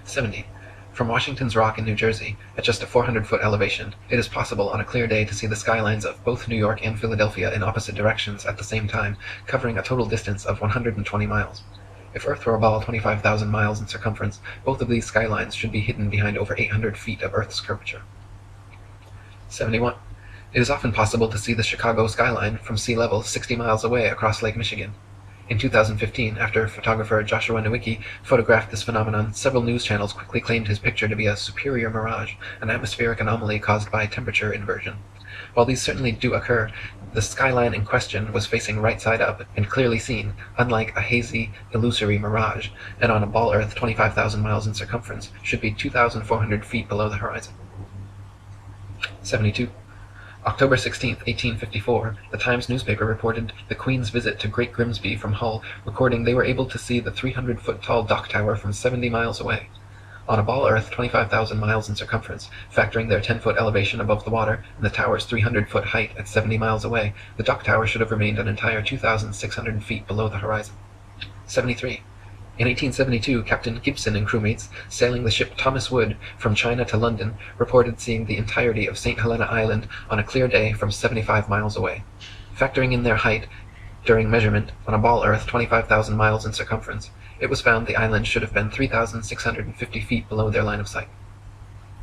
70. From Washington's Rock in New Jersey, at just a 400-foot elevation, it is possible on a clear day to see the skylines of both New York and Philadelphia in opposite directions at the same time, covering a total distance of 120 miles. If Earth were a ball 25,000 miles in circumference, both of these skylines should be hidden behind over 800 feet of Earth's curvature. 71. It is often possible to see the Chicago skyline from sea level 60 miles away across Lake Michigan. In 2015, after photographer Joshua Nowicki photographed this phenomenon, several news channels quickly claimed his picture to be a superior mirage, an atmospheric anomaly caused by temperature inversion. While these certainly do occur, the skyline in question was facing right side up and clearly seen, unlike a hazy, illusory mirage, and on a ball Earth 25,000 miles in circumference, should be 2,400 feet below the horizon. 72. October 16, 1854, the Times newspaper reported the Queen's visit to Great Grimsby from Hull, recording they were able to see the 300-foot-tall dock tower from 70 miles away. On a ball Earth 25,000 miles in circumference, factoring their 10-foot elevation above the water and the tower's 300-foot height at 70 miles away, the dock tower should have remained an entire 2,600 feet below the horizon. 73. In 1872, Captain Gibson and crewmates, sailing the ship Thomas Wood from China to London, reported seeing the entirety of St. Helena Island on a clear day from 75 miles away. Factoring in their height during measurement on a ball Earth 25,000 miles in circumference, it was found the island should have been 3,650 feet below their line of sight.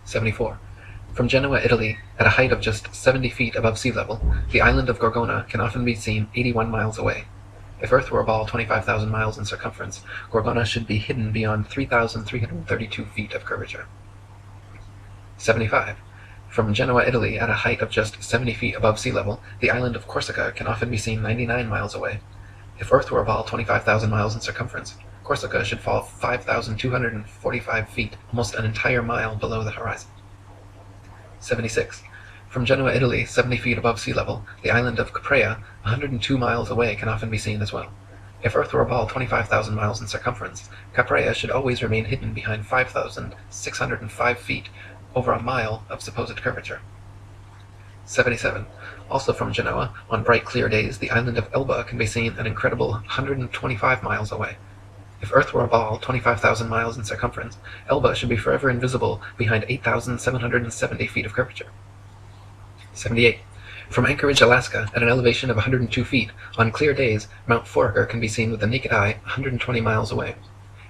74. From Genoa, Italy, at a height of just 70 feet above sea level, the island of Gorgona can often be seen 81 miles away. If Earth were a ball 25,000 miles in circumference, Gorgona should be hidden beyond 3,332 feet of curvature. 75. From Genoa, Italy, at a height of just 70 feet above sea level, the island of Corsica can often be seen 99 miles away. If Earth were a ball 25,000 miles in circumference, Corsica should fall 5,245 feet, almost an entire mile below the horizon. 76. From Genoa, Italy, 70 feet above sea level, the island of Caprea, 102 miles away, can often be seen as well. If Earth were a ball 25,000 miles in circumference, Caprea should always remain hidden behind 5,605 feet, over a mile of supposed curvature. 77. Also from Genoa, on bright clear days, the island of Elba can be seen an incredible 125 miles away. If Earth were a ball 25,000 miles in circumference, Elba should be forever invisible behind 8,770 feet of curvature. 78. From Anchorage, Alaska, at an elevation of 102 feet, on clear days, Mount Foraker can be seen with the naked eye 120 miles away.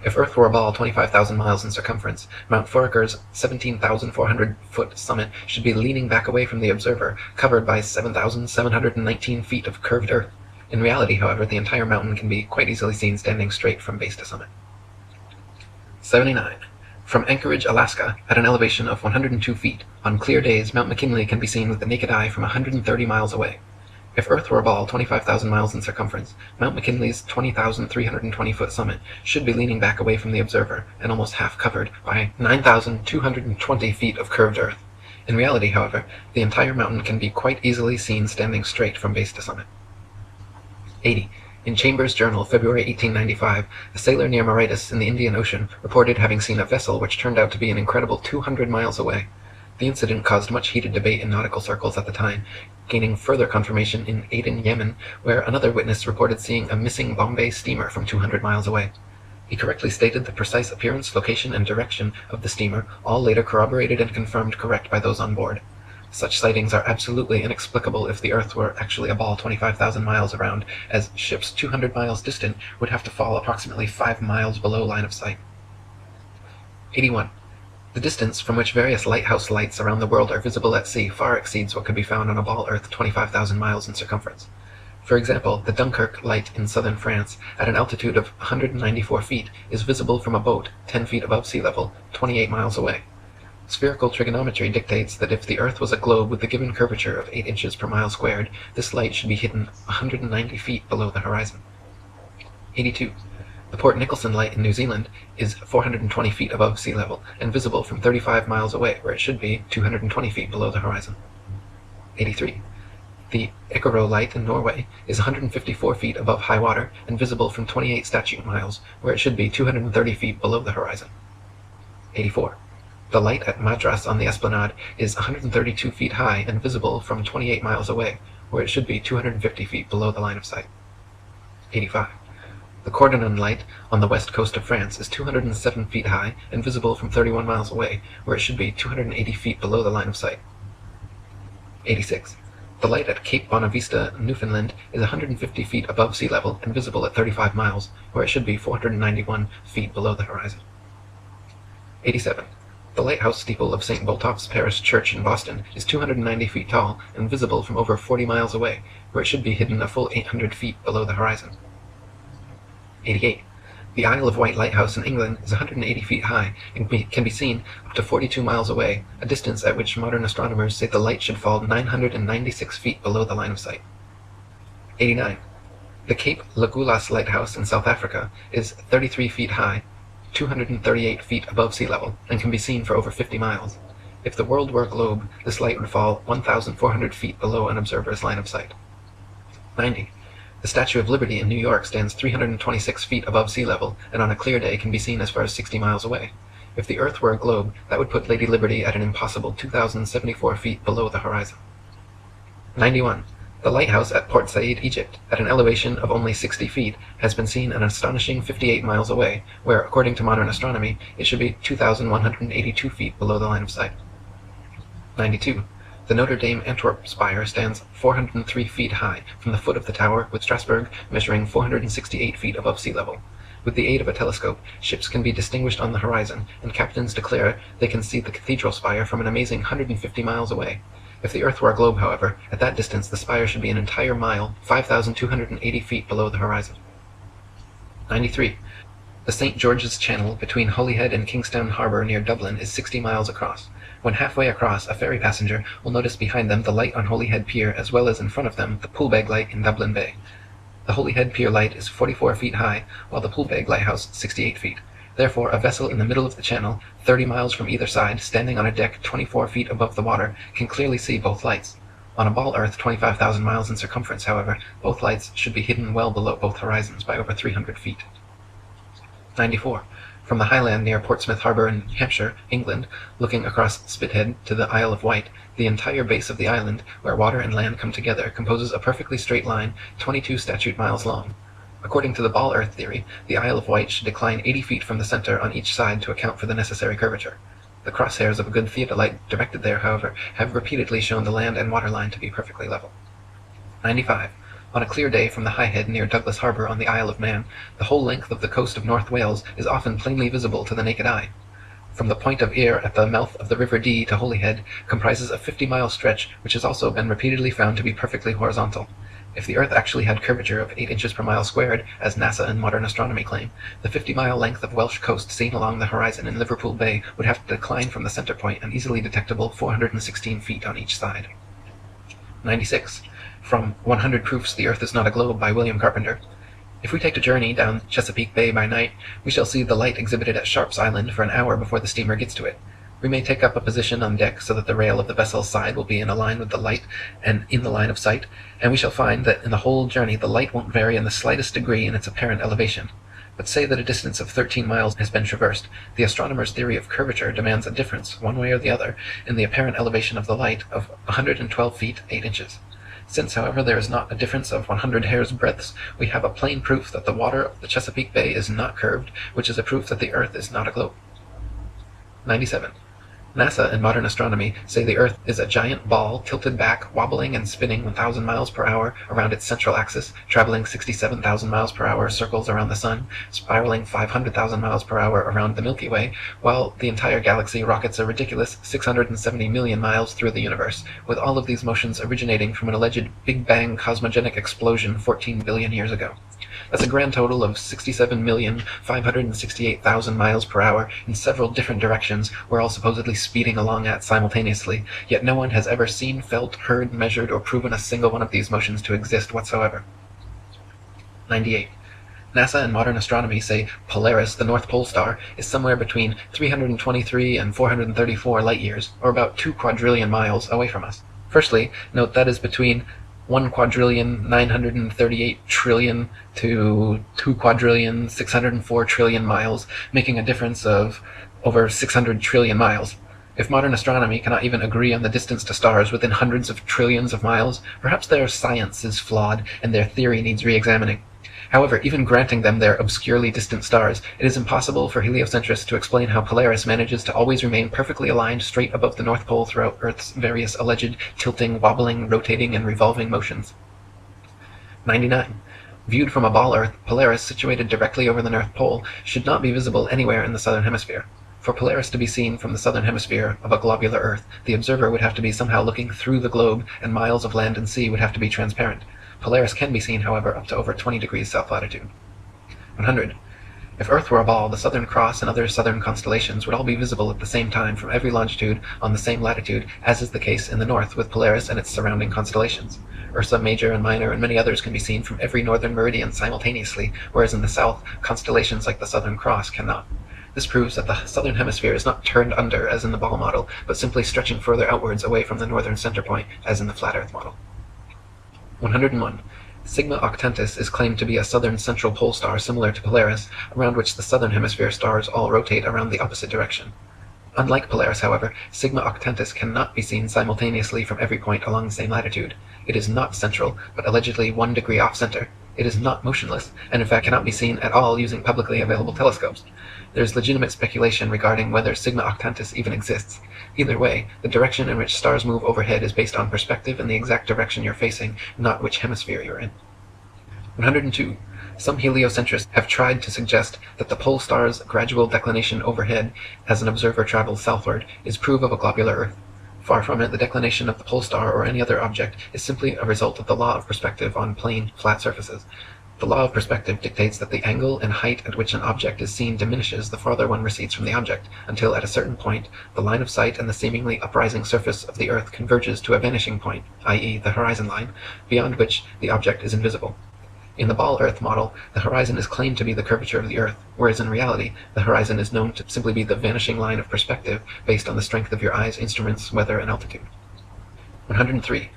If Earth were a ball 25,000 miles in circumference, Mount Foraker's 17,400-foot summit should be leaning back away from the observer, covered by 7,719 feet of curved Earth. In reality, however, the entire mountain can be quite easily seen standing straight from base to summit. 79. From Anchorage, Alaska, at an elevation of 102 feet, on clear days, Mount McKinley can be seen with the naked eye from 130 miles away. If Earth were a ball 25,000 miles in circumference, Mount McKinley's 20,320-foot summit should be leaning back away from the observer and almost half covered by 9,220 feet of curved Earth. In reality, however, the entire mountain can be quite easily seen standing straight from base to summit. 80. In Chambers' Journal, February 1895, a sailor near Mauritius in the Indian Ocean reported having seen a vessel which turned out to be an incredible 200 miles away. The incident caused much heated debate in nautical circles at the time, gaining further confirmation in Aden, Yemen, where another witness reported seeing a missing Bombay steamer from 200 miles away. He correctly stated the precise appearance, location, and direction of the steamer, all later corroborated and confirmed correct by those on board. Such sightings are absolutely inexplicable if the Earth were actually a ball 25,000 miles around, as ships 200 miles distant would have to fall approximately 5 miles below line of sight. 81. The distance from which various lighthouse lights around the world are visible at sea far exceeds what could be found on a ball Earth 25,000 miles in circumference. For example, the Dunkirk light in southern France, at an altitude of 194 feet, is visible from a boat 10 feet above sea level, 28 miles away. Spherical trigonometry dictates that if the Earth was a globe with the given curvature of 8 inches per mile squared, this light should be hidden 190 feet below the horizon. 82. The Port Nicholson light in New Zealand is 420 feet above sea level and visible from 35 miles away, where it should be 220 feet below the horizon. 83. The Icaro light in Norway is 154 feet above high water and visible from 28 statute miles, where it should be 230 feet below the horizon. 84. The light at Madras on the Esplanade is 132 feet high and visible from 28 miles away, where it should be 250 feet below the line of sight. 85. The Cordonan light on the west coast of France is 207 feet high and visible from 31 miles away, where it should be 280 feet below the line of sight. 86. The light at Cape Bonavista, Newfoundland, is 150 feet above sea level and visible at 35 miles, where it should be 491 feet below the horizon. 87. The lighthouse steeple of St. Botolph's Parish Church in Boston is 290 feet tall and visible from over 40 miles away, where it should be hidden a full 800 feet below the horizon. 88. The Isle of Wight Lighthouse in England is 180 feet high and can be seen up to 42 miles away, a distance at which modern astronomers say the light should fall 996 feet below the line of sight. 89. The Cape Lagulas Lighthouse in South Africa is 33 feet high, 238 feet above sea level, and can be seen for over 50 miles. If the world were a globe, this light would fall 1,400 feet below an observer's line of sight. 90. The Statue of Liberty in New York stands 326 feet above sea level, and on a clear day can be seen as far as 60 miles away. If the Earth were a globe, that would put Lady Liberty at an impossible 2,074 feet below the horizon. 91. The lighthouse at Port Said, Egypt, at an elevation of only 60 feet, has been seen an astonishing 58 miles away, where, according to modern astronomy, it should be 2,182 feet below the line of sight. 92. The Notre Dame Antwerp spire stands 403 feet high from the foot of the tower, with Strasbourg measuring 468 feet above sea level. With the aid of a telescope, ships can be distinguished on the horizon, and captains declare they can see the cathedral spire from an amazing 150 miles away. If the Earth were a globe, however, at that distance the spire should be an entire mile, 5,280 feet below the horizon. 93. The St. George's Channel between Holyhead and Kingstown Harbour near Dublin is 60 miles across. When halfway across, a ferry passenger will notice behind them the light on Holyhead Pier, as well as in front of them the Poolbeg light in Dublin Bay. The Holyhead Pier light is 44 feet high, while the Poolbeg lighthouse 68 feet. Therefore, a vessel in the middle of the channel, 30 miles from either side, standing on a deck 24 feet above the water, can clearly see both lights. On a ball Earth 25,000 miles in circumference, however, both lights should be hidden well below both horizons by over 300 feet. 94. From the highland near Portsmouth Harbour in Hampshire, England, looking across Spithead to the Isle of Wight, the entire base of the island, where water and land come together, composes a perfectly straight line, 22 statute miles long. According to the ball Earth theory, the Isle of Wight should decline 80 feet from the center on each side to account for the necessary curvature. The crosshairs of a good theodolite directed there, however, have repeatedly shown the land and water line to be perfectly level. 95. On a clear day from the High Head near Douglas Harbour on the Isle of Man, the whole length of the coast of North Wales is often plainly visible to the naked eye. From the point of Ayr at the mouth of the River Dee to Holyhead comprises a 50-mile stretch which has also been repeatedly found to be perfectly horizontal. If the Earth actually had curvature of 8 inches per mile squared, as NASA and modern astronomy claim, the 50-mile length of Welsh coast seen along the horizon in Liverpool Bay would have to decline from the center point an easily detectable 416 feet on each side. 96. From 100 Proofs the Earth is Not a Globe by William Carpenter. If we take a journey down Chesapeake Bay by night, we shall see the light exhibited at Sharp's Island for an hour before the steamer gets to it. We may take up a position on deck so that the rail of the vessel's side will be in a line with the light and in the line of sight, and we shall find that in the whole journey the light won't vary in the slightest degree in its apparent elevation. But say that a distance of 13 miles has been traversed, the astronomer's theory of curvature demands a difference, one way or the other, in the apparent elevation of the light of 112 feet 8 inches. Since, however, there is not a difference of 100 hairs' breadths, we have a plain proof that the water of the Chesapeake Bay is not curved, which is a proof that the Earth is not a globe. 97. NASA and modern astronomy say the Earth is a giant ball tilted back, wobbling and spinning 1,000 miles per hour around its central axis, traveling 67,000 miles per hour circles around the Sun, spiraling 500,000 miles per hour around the Milky Way, while the entire galaxy rockets a ridiculous 670 million miles through the universe, with all of these motions originating from an alleged Big Bang cosmogenic explosion 14 billion years ago. That's a grand total of 67,568,000 miles per hour in several different directions we're all supposedly speeding along at simultaneously, yet no one has ever seen, felt, heard, measured, or proven a single one of these motions to exist whatsoever. 98. NASA and modern astronomy say Polaris, the North Pole star, is somewhere between 323 and 434 light-years, or about 2 quadrillion miles, away from us. Firstly, note that is between 1,938,000,000,000,000,000 to 2,604,000,000,000,000 miles, making a difference of over 600 trillion miles. If modern astronomy cannot even agree on the distance to stars within hundreds of trillions of miles, perhaps their science is flawed and their theory needs re-examining. However, even granting them their obscurely distant stars, it is impossible for heliocentrists to explain how Polaris manages to always remain perfectly aligned straight above the North Pole throughout Earth's various alleged tilting, wobbling, rotating, and revolving motions. 99. Viewed from a ball Earth, Polaris, situated directly over the North Pole, should not be visible anywhere in the southern hemisphere. For Polaris to be seen from the southern hemisphere of a globular Earth, the observer would have to be somehow looking through the globe, and miles of land and sea would have to be transparent. Polaris can be seen, however, up to over 20 degrees south latitude. 100. If Earth were a ball, the Southern Cross and other southern constellations would all be visible at the same time from every longitude on the same latitude, as is the case in the north with Polaris and its surrounding constellations. Ursa Major and Minor and many others can be seen from every northern meridian simultaneously, whereas in the south, constellations like the Southern Cross cannot. This proves that the southern hemisphere is not turned under, as in the ball model, but simply stretching further outwards away from the northern center point, as in the flat Earth model. 101. Sigma Octantis is claimed to be a southern central pole star similar to Polaris, around which the southern hemisphere stars all rotate around the opposite direction. Unlike Polaris, however, Sigma Octantis cannot be seen simultaneously from every point along the same latitude. It is not central, but allegedly 1 degree off-center. It is not motionless, and in fact cannot be seen at all using publicly available telescopes. There is legitimate speculation regarding whether Sigma Octantis even exists. Either way, the direction in which stars move overhead is based on perspective and the exact direction you're facing, not which hemisphere you're in. 102. Some heliocentrists have tried to suggest that the pole star's gradual declination overhead, as an observer travels southward, is proof of a globular Earth. Far from it, the declination of the pole star or any other object is simply a result of the law of perspective on plane, flat surfaces. The law of perspective dictates that the angle and height at which an object is seen diminishes the farther one recedes from the object, until at a certain point, the line of sight and the seemingly uprising surface of the Earth converges to a vanishing point, i.e. the horizon line, beyond which the object is invisible. In the ball Earth model, the horizon is claimed to be the curvature of the Earth, whereas in reality, the horizon is known to simply be the vanishing line of perspective based on the strength of your eye's instruments, weather, and altitude. 103.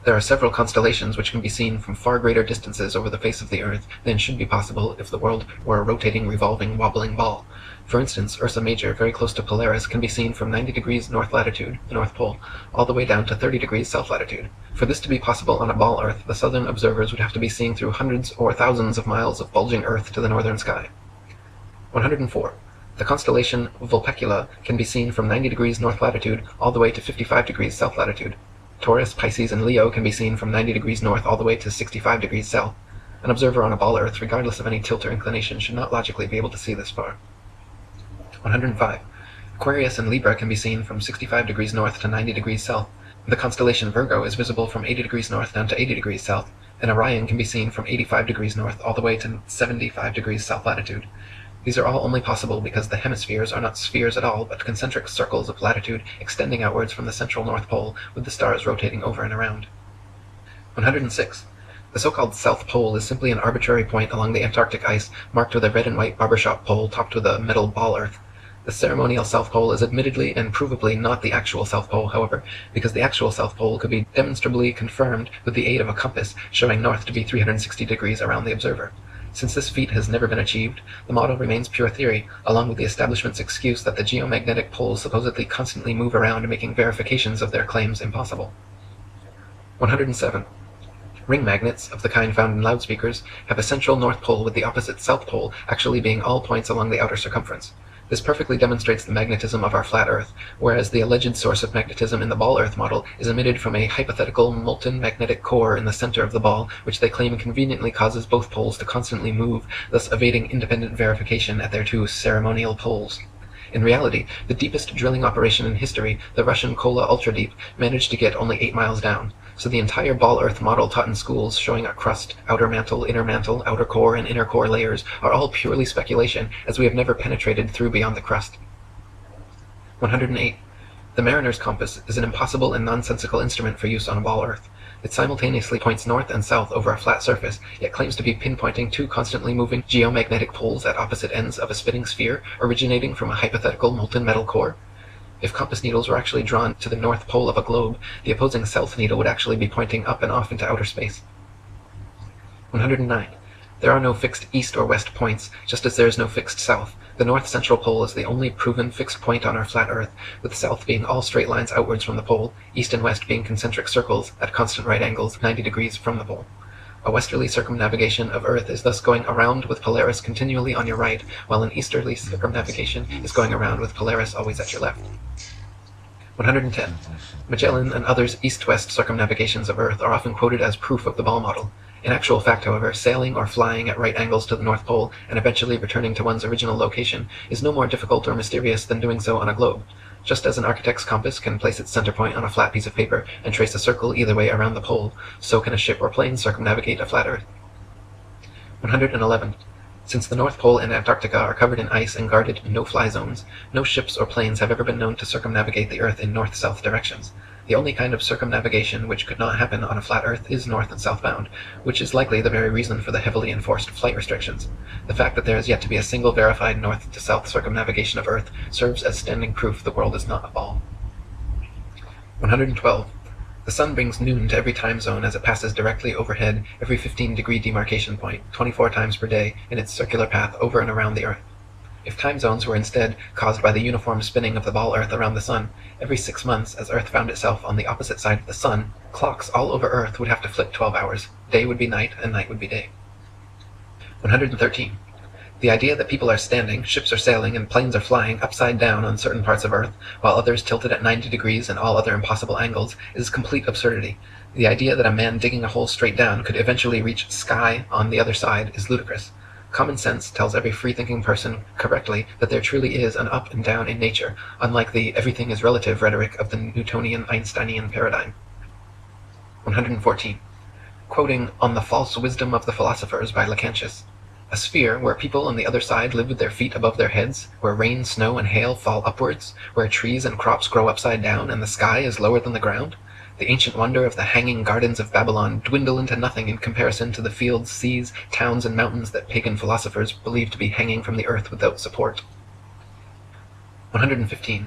There are several constellations which can be seen from far greater distances over the face of the Earth than should be possible if the world were a rotating, revolving, wobbling ball. For instance, Ursa Major, very close to Polaris, can be seen from 90 degrees north latitude, the North Pole, all the way down to 30 degrees south latitude. For this to be possible on a ball Earth, the southern observers would have to be seeing through hundreds or thousands of miles of bulging Earth to the northern sky. 104. The constellation Vulpecula can be seen from 90 degrees north latitude all the way to 55 degrees south latitude. Taurus, Pisces, and Leo can be seen from 90 degrees north all the way to 65 degrees south. An observer on a ball Earth, regardless of any tilt or inclination, should not logically be able to see this far. 105. Aquarius and Libra can be seen from 65 degrees north to 90 degrees south. The constellation Virgo is visible from 80 degrees north down to 80 degrees south, and Orion can be seen from 85 degrees north all the way to 75 degrees south latitude. These are all only possible because the hemispheres are not spheres at all, but concentric circles of latitude extending outwards from the central North Pole, with the stars rotating over and around. 106. The so-called South Pole is simply an arbitrary point along the Antarctic ice, marked with a red and white barbershop pole topped with a metal ball Earth. The ceremonial South Pole is admittedly and provably not the actual South Pole, however, because the actual South Pole could be demonstrably confirmed with the aid of a compass showing north to be 360 degrees around the observer. Since this feat has never been achieved, the model remains pure theory, along with the establishment's excuse that the geomagnetic poles supposedly constantly move around, making verifications of their claims impossible. 107. Ring magnets, of the kind found in loudspeakers, have a central North Pole with the opposite South Pole actually being all points along the outer circumference. This perfectly demonstrates the magnetism of our flat Earth, whereas the alleged source of magnetism in the ball Earth model is emitted from a hypothetical molten magnetic core in the center of the ball, which they claim conveniently causes both poles to constantly move, thus evading independent verification at their two ceremonial poles. In reality, the deepest drilling operation in history, the Russian Kola Ultradeep, managed to get only 8 miles down. So the entire ball Earth model taught in schools showing a crust, outer mantle, outer core, and inner core layers are all purely speculation, as we have never penetrated through beyond the crust. 108. The mariner's compass is an impossible and nonsensical instrument for use on a ball Earth. It simultaneously points north and south over a flat surface, yet claims to be pinpointing two constantly moving geomagnetic poles at opposite ends of a spinning sphere originating from a hypothetical molten metal core. If compass needles were actually drawn to the north pole of a globe, the opposing south needle would actually be pointing up and off into outer space. 109. There are no fixed east or west points, just as there is no fixed south. The north central pole is the only proven fixed point on our flat Earth, with south being all straight lines outwards from the pole, east and west being concentric circles at constant right angles 90 degrees from the pole. A westerly circumnavigation of Earth is thus going around with Polaris continually on your right, while an easterly circumnavigation is going around with Polaris always at your left. 110. Magellan and others' east-west circumnavigations of Earth are often quoted as proof of the ball model. In actual fact, however, sailing or flying at right angles to the North Pole and eventually returning to one's original location is no more difficult or mysterious than doing so on a globe. Just as an architect's compass can place its center point on a flat piece of paper and trace a circle either way around the pole, so can a ship or plane circumnavigate a flat Earth. 111. Since the North Pole and Antarctica are covered in ice and guarded no-fly zones, no ships or planes have ever been known to circumnavigate the Earth in north-south directions. The only kind of circumnavigation which could not happen on a flat Earth is north and southbound, which is likely the very reason for the heavily enforced flight restrictions. The fact that there is yet to be a single verified north-to-south circumnavigation of Earth serves as standing proof the world is not a ball. 112. The sun brings noon to every time zone as it passes directly overhead every 15-degree demarcation point, 24 times per day, in its circular path over and around the Earth. If time zones were instead caused by the uniform spinning of the ball Earth around the sun, every 6 months, as Earth found itself on the opposite side of the sun, clocks all over Earth would have to flip 12 hours. Day would be night, and night would be day. 113. The idea that people are standing, ships are sailing, and planes are flying upside down on certain parts of Earth, while others tilted at 90 degrees and all other impossible angles, is complete absurdity. The idea that a man digging a hole straight down could eventually reach sky on the other side is ludicrous. Common sense tells every free-thinking person correctly that there truly is an up and down in nature, unlike the everything is relative rhetoric of the Newtonian Einsteinian paradigm. 114. Quoting On the False Wisdom of the Philosophers by Lactantius. A sphere where people on the other side live with their feet above their heads, where rain, snow, and hail fall upwards, where trees and crops grow upside down, and the sky is lower than the ground? The ancient wonder of the hanging gardens of Babylon dwindle into nothing in comparison to the fields, seas, towns, and mountains that pagan philosophers believe to be hanging from the earth without support. 115.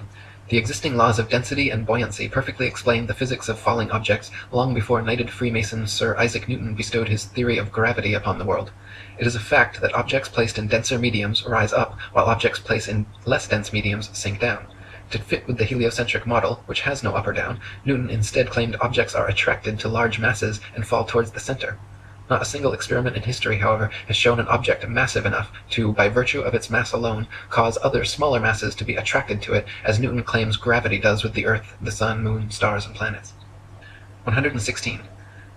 The existing laws of density and buoyancy perfectly explained the physics of falling objects long before knighted Freemason Sir Isaac Newton bestowed his theory of gravity upon the world. It is a fact that objects placed in denser mediums rise up, while objects placed in less dense mediums sink down. To fit with the heliocentric model, which has no up or down, Newton instead claimed objects are attracted to large masses and fall towards the center. Not a single experiment in history, however, has shown an object massive enough to, by virtue of its mass alone, cause other smaller masses to be attracted to it, as Newton claims gravity does with the Earth, the Sun, Moon, stars, and planets. 116.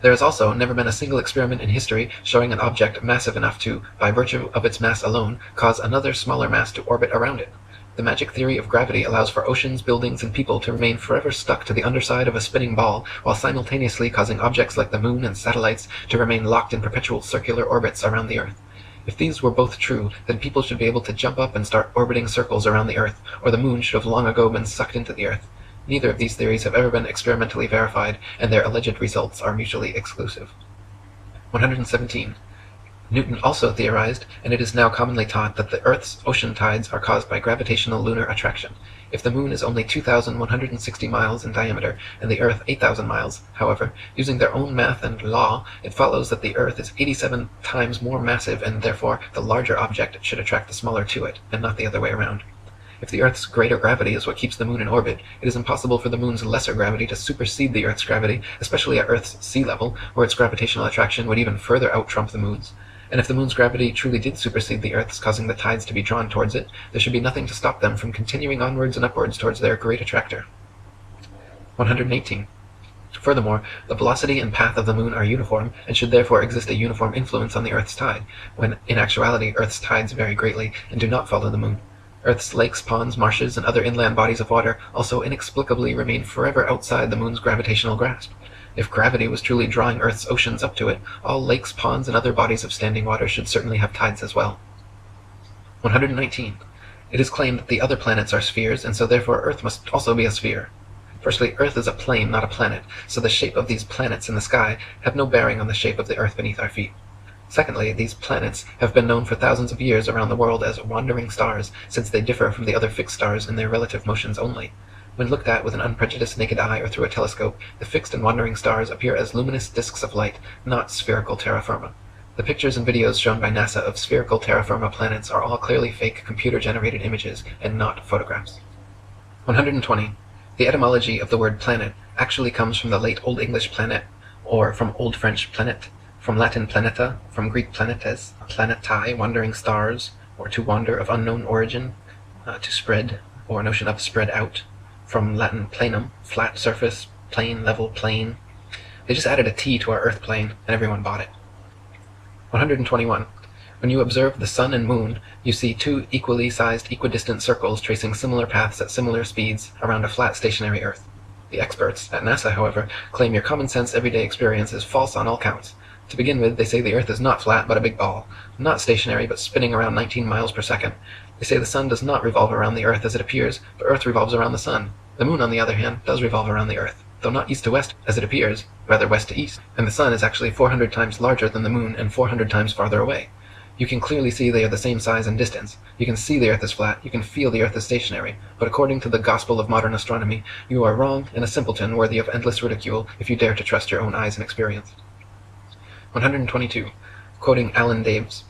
There has also never been a single experiment in history showing an object massive enough to, by virtue of its mass alone, cause another smaller mass to orbit around it. The magic theory of gravity allows for oceans, buildings, and people to remain forever stuck to the underside of a spinning ball, while simultaneously causing objects like the moon and satellites to remain locked in perpetual circular orbits around the Earth. If these were both true, then people should be able to jump up and start orbiting circles around the Earth, or the moon should have long ago been sucked into the Earth. Neither of these theories have ever been experimentally verified, and their alleged results are mutually exclusive. 117. Newton also theorized, and it is now commonly taught, that the Earth's ocean tides are caused by gravitational lunar attraction. If the moon is only 2,160 miles in diameter, and the Earth 8,000 miles, however, using their own math and law, it follows that the Earth is 87 times more massive, and therefore the larger object should attract the smaller to it, and not the other way around. If the Earth's greater gravity is what keeps the moon in orbit, it is impossible for the moon's lesser gravity to supersede the Earth's gravity, especially at Earth's sea level, where its gravitational attraction would even further out-trump the moon's. And if the moon's gravity truly did supersede the Earth's, causing the tides to be drawn towards it, there should be nothing to stop them from continuing onwards and upwards towards their great attractor. 118. Furthermore, the velocity and path of the moon are uniform, and should therefore exist a uniform influence on the Earth's tide, when in actuality Earth's tides vary greatly and do not follow the moon. Earth's lakes, ponds, marshes, and other inland bodies of water also inexplicably remain forever outside the moon's gravitational grasp. If gravity was truly drawing Earth's oceans up to it, all lakes, ponds, and other bodies of standing water should certainly have tides as well. 119. It is claimed that the other planets are spheres, and so therefore Earth must also be a sphere. Firstly, Earth is a plane, not a planet, so the shape of these planets in the sky have no bearing on the shape of the Earth beneath our feet. Secondly, these planets have been known for thousands of years around the world as wandering stars, since they differ from the other fixed stars in their relative motions only. When looked at with an unprejudiced naked eye or through a telescope, the fixed and wandering stars appear as luminous disks of light, not spherical terra firma. The pictures and videos shown by NASA of spherical terra firma planets are all clearly fake computer-generated images and not photographs. 120. The etymology of the word planet actually comes from the late Old English planet, or from Old French planet, from Latin planeta, from Greek planetes, planetae, wandering stars, or to wander of unknown origin, to spread, or a notion of spread out, from Latin planum, flat surface, plane, level, plane. They just added a T to our Earth plane, and everyone bought it. 121. When you observe the sun and moon, you see two equally sized equidistant circles tracing similar paths at similar speeds around a flat stationary Earth. The experts at NASA, however, claim your common sense everyday experience is false on all counts. To begin with, they say the Earth is not flat but a big ball, not stationary but spinning around 19 miles per second. They say the sun does not revolve around the Earth as it appears, but Earth revolves around the sun. The moon, on the other hand, does revolve around the Earth, though not east to west as it appears, rather west to east, and the sun is actually 400 times larger than the moon and 400 times farther away. You can clearly see they are the same size and distance. You can see the Earth is flat, you can feel the Earth is stationary, but according to the gospel of modern astronomy, you are wrong and a simpleton worthy of endless ridicule if you dare to trust your own eyes and experience. 122. Quoting Alan Daves,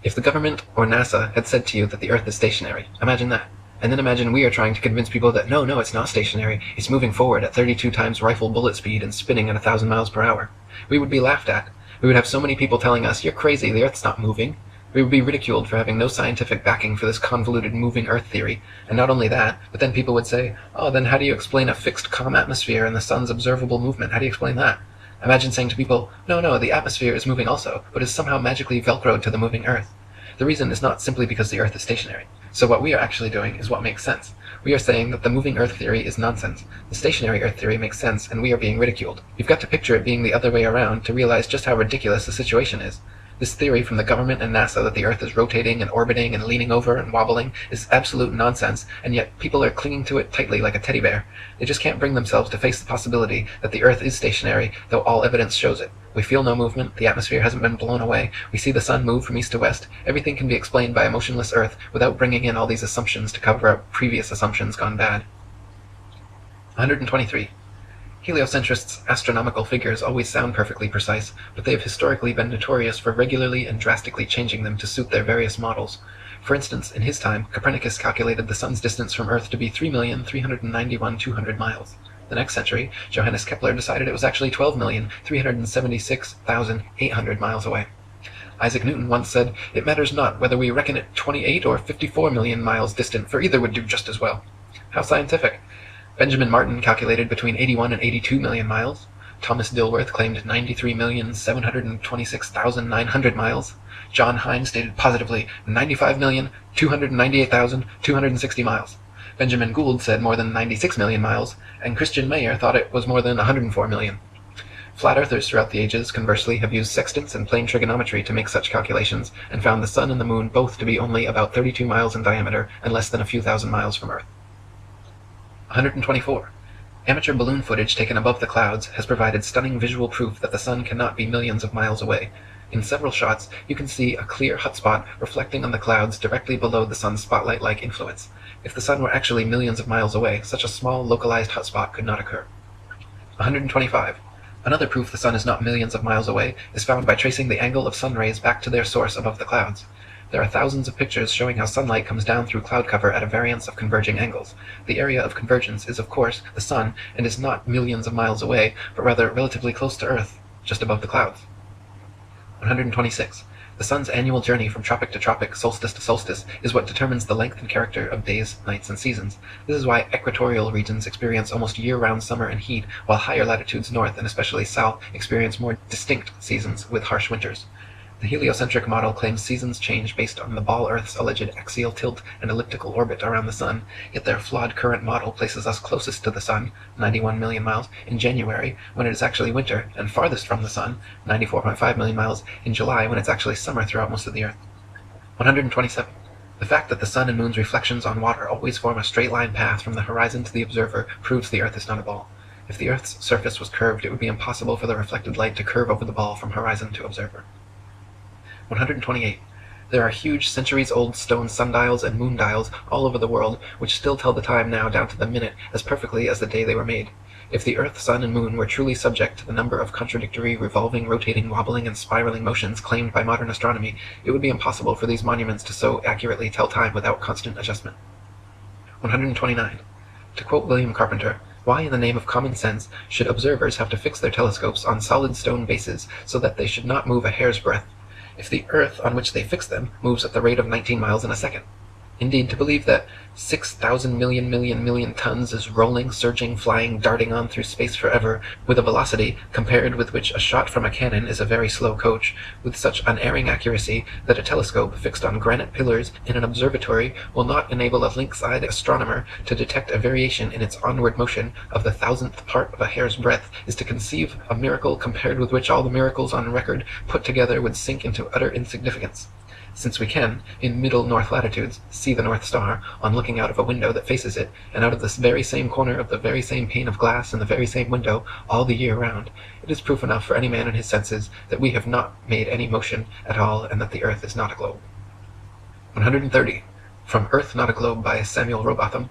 if the government or NASA had said to you that the Earth is stationary, imagine that. And then imagine we are trying to convince people that no, it's not stationary, it's moving forward at 32 times rifle bullet speed and spinning at 1,000 miles per hour. We would be laughed at. We would have so many people telling us, you're crazy, the Earth's not moving. We would be ridiculed for having no scientific backing for this convoluted moving Earth theory. And not only that, but then people would say, oh, then how do you explain a fixed calm atmosphere and the sun's observable movement? How do you explain that? Imagine saying to people, no, the atmosphere is moving also, but is somehow magically velcroed to the moving Earth. The reason is not simply because the Earth is stationary. So what we are actually doing is what makes sense. We are saying that the moving Earth theory is nonsense. The stationary Earth theory makes sense, and we are being ridiculed. You've got to picture it being the other way around to realize just how ridiculous the situation is. This theory from the government and NASA that the Earth is rotating and orbiting and leaning over and wobbling is absolute nonsense, and yet people are clinging to it tightly like a teddy bear. They just can't bring themselves to face the possibility that the Earth is stationary, though all evidence shows it. We feel no movement, the atmosphere hasn't been blown away, we see the sun move from east to west. Everything can be explained by a motionless Earth without bringing in all these assumptions to cover up previous assumptions gone bad. 123. Heliocentrists' astronomical figures always sound perfectly precise, but they have historically been notorious for regularly and drastically changing them to suit their various models. For instance, in his time, Copernicus calculated the sun's distance from Earth to be 3,391,200 miles. The next century, Johannes Kepler decided it was actually 12,376,800 miles away. Isaac Newton once said, "It matters not whether we reckon it 28 or 54 million miles distant, for either would do just as well." How scientific! Benjamin Martin calculated between 81 and 82 million miles. Thomas Dilworth claimed 93,726,900 miles. John Hine stated positively 95,298,260 miles. Benjamin Gould said more than 96 million miles, and Christian Mayer thought it was more than 104 million. Flat earthers throughout the ages, conversely, have used sextants and plane trigonometry to make such calculations, and found the sun and the moon both to be only about 32 miles in diameter and less than a few thousand miles from Earth. 124. Amateur balloon footage taken above the clouds has provided stunning visual proof that the sun cannot be millions of miles away. In several shots, you can see a clear hotspot reflecting on the clouds directly below the sun's spotlight-like influence. If the sun were actually millions of miles away, such a small, localized hotspot could not occur. 125. Another proof the sun is not millions of miles away is found by tracing the angle of sun rays back to their source above the clouds. There are thousands of pictures showing how sunlight comes down through cloud cover at a variance of converging angles. The area of convergence is, of course, the sun, and is not millions of miles away, but rather relatively close to Earth, just above the clouds. 126. The sun's annual journey from tropic to tropic, solstice to solstice, is what determines the length and character of days, nights, and seasons. This is why equatorial regions experience almost year-round summer and heat, while higher latitudes north, and especially south, experience more distinct seasons with harsh winters. The heliocentric model claims seasons change based on the ball Earth's alleged axial tilt and elliptical orbit around the sun, yet their flawed current model places us closest to the sun, 91 million miles, in January, when it is actually winter, and farthest from the sun, 94.5 million miles, in July, when it's actually summer throughout most of the Earth. 127. The fact that the sun and moon's reflections on water always form a straight-line path from the horizon to the observer proves the Earth is not a ball. If the Earth's surface was curved, it would be impossible for the reflected light to curve over the ball from horizon to observer. 128. There are huge centuries-old stone sundials and moondials all over the world, which still tell the time now down to the minute as perfectly as the day they were made. If the Earth, Sun, and Moon were truly subject to the number of contradictory, revolving, rotating, wobbling, and spiraling motions claimed by modern astronomy, it would be impossible for these monuments to so accurately tell time without constant adjustment. 129. To quote William Carpenter, Why in the name of common sense should observers have to fix their telescopes on solid stone bases so that they should not move a hair's breadth, if the Earth on which they fix them moves at the rate of 19 miles in a second? Indeed, to believe that 6,000 million tons is rolling, surging, flying, darting on through space forever, with a velocity compared with which a shot from a cannon is a very slow coach, with such unerring accuracy that a telescope fixed on granite pillars in an observatory will not enable a lynx-eyed astronomer to detect a variation in its onward motion of the thousandth part of a hair's breadth, is to conceive a miracle compared with which all the miracles on record put together would sink into utter insignificance. Since we can, in middle north latitudes, see the North Star on looking out of a window that faces it, and out of this very same corner of the very same pane of glass in the very same window all the year round, it is proof enough for any man in his senses that we have not made any motion at all, and that the Earth is not a globe. 130. From Earth Not a Globe by Samuel Rowbotham.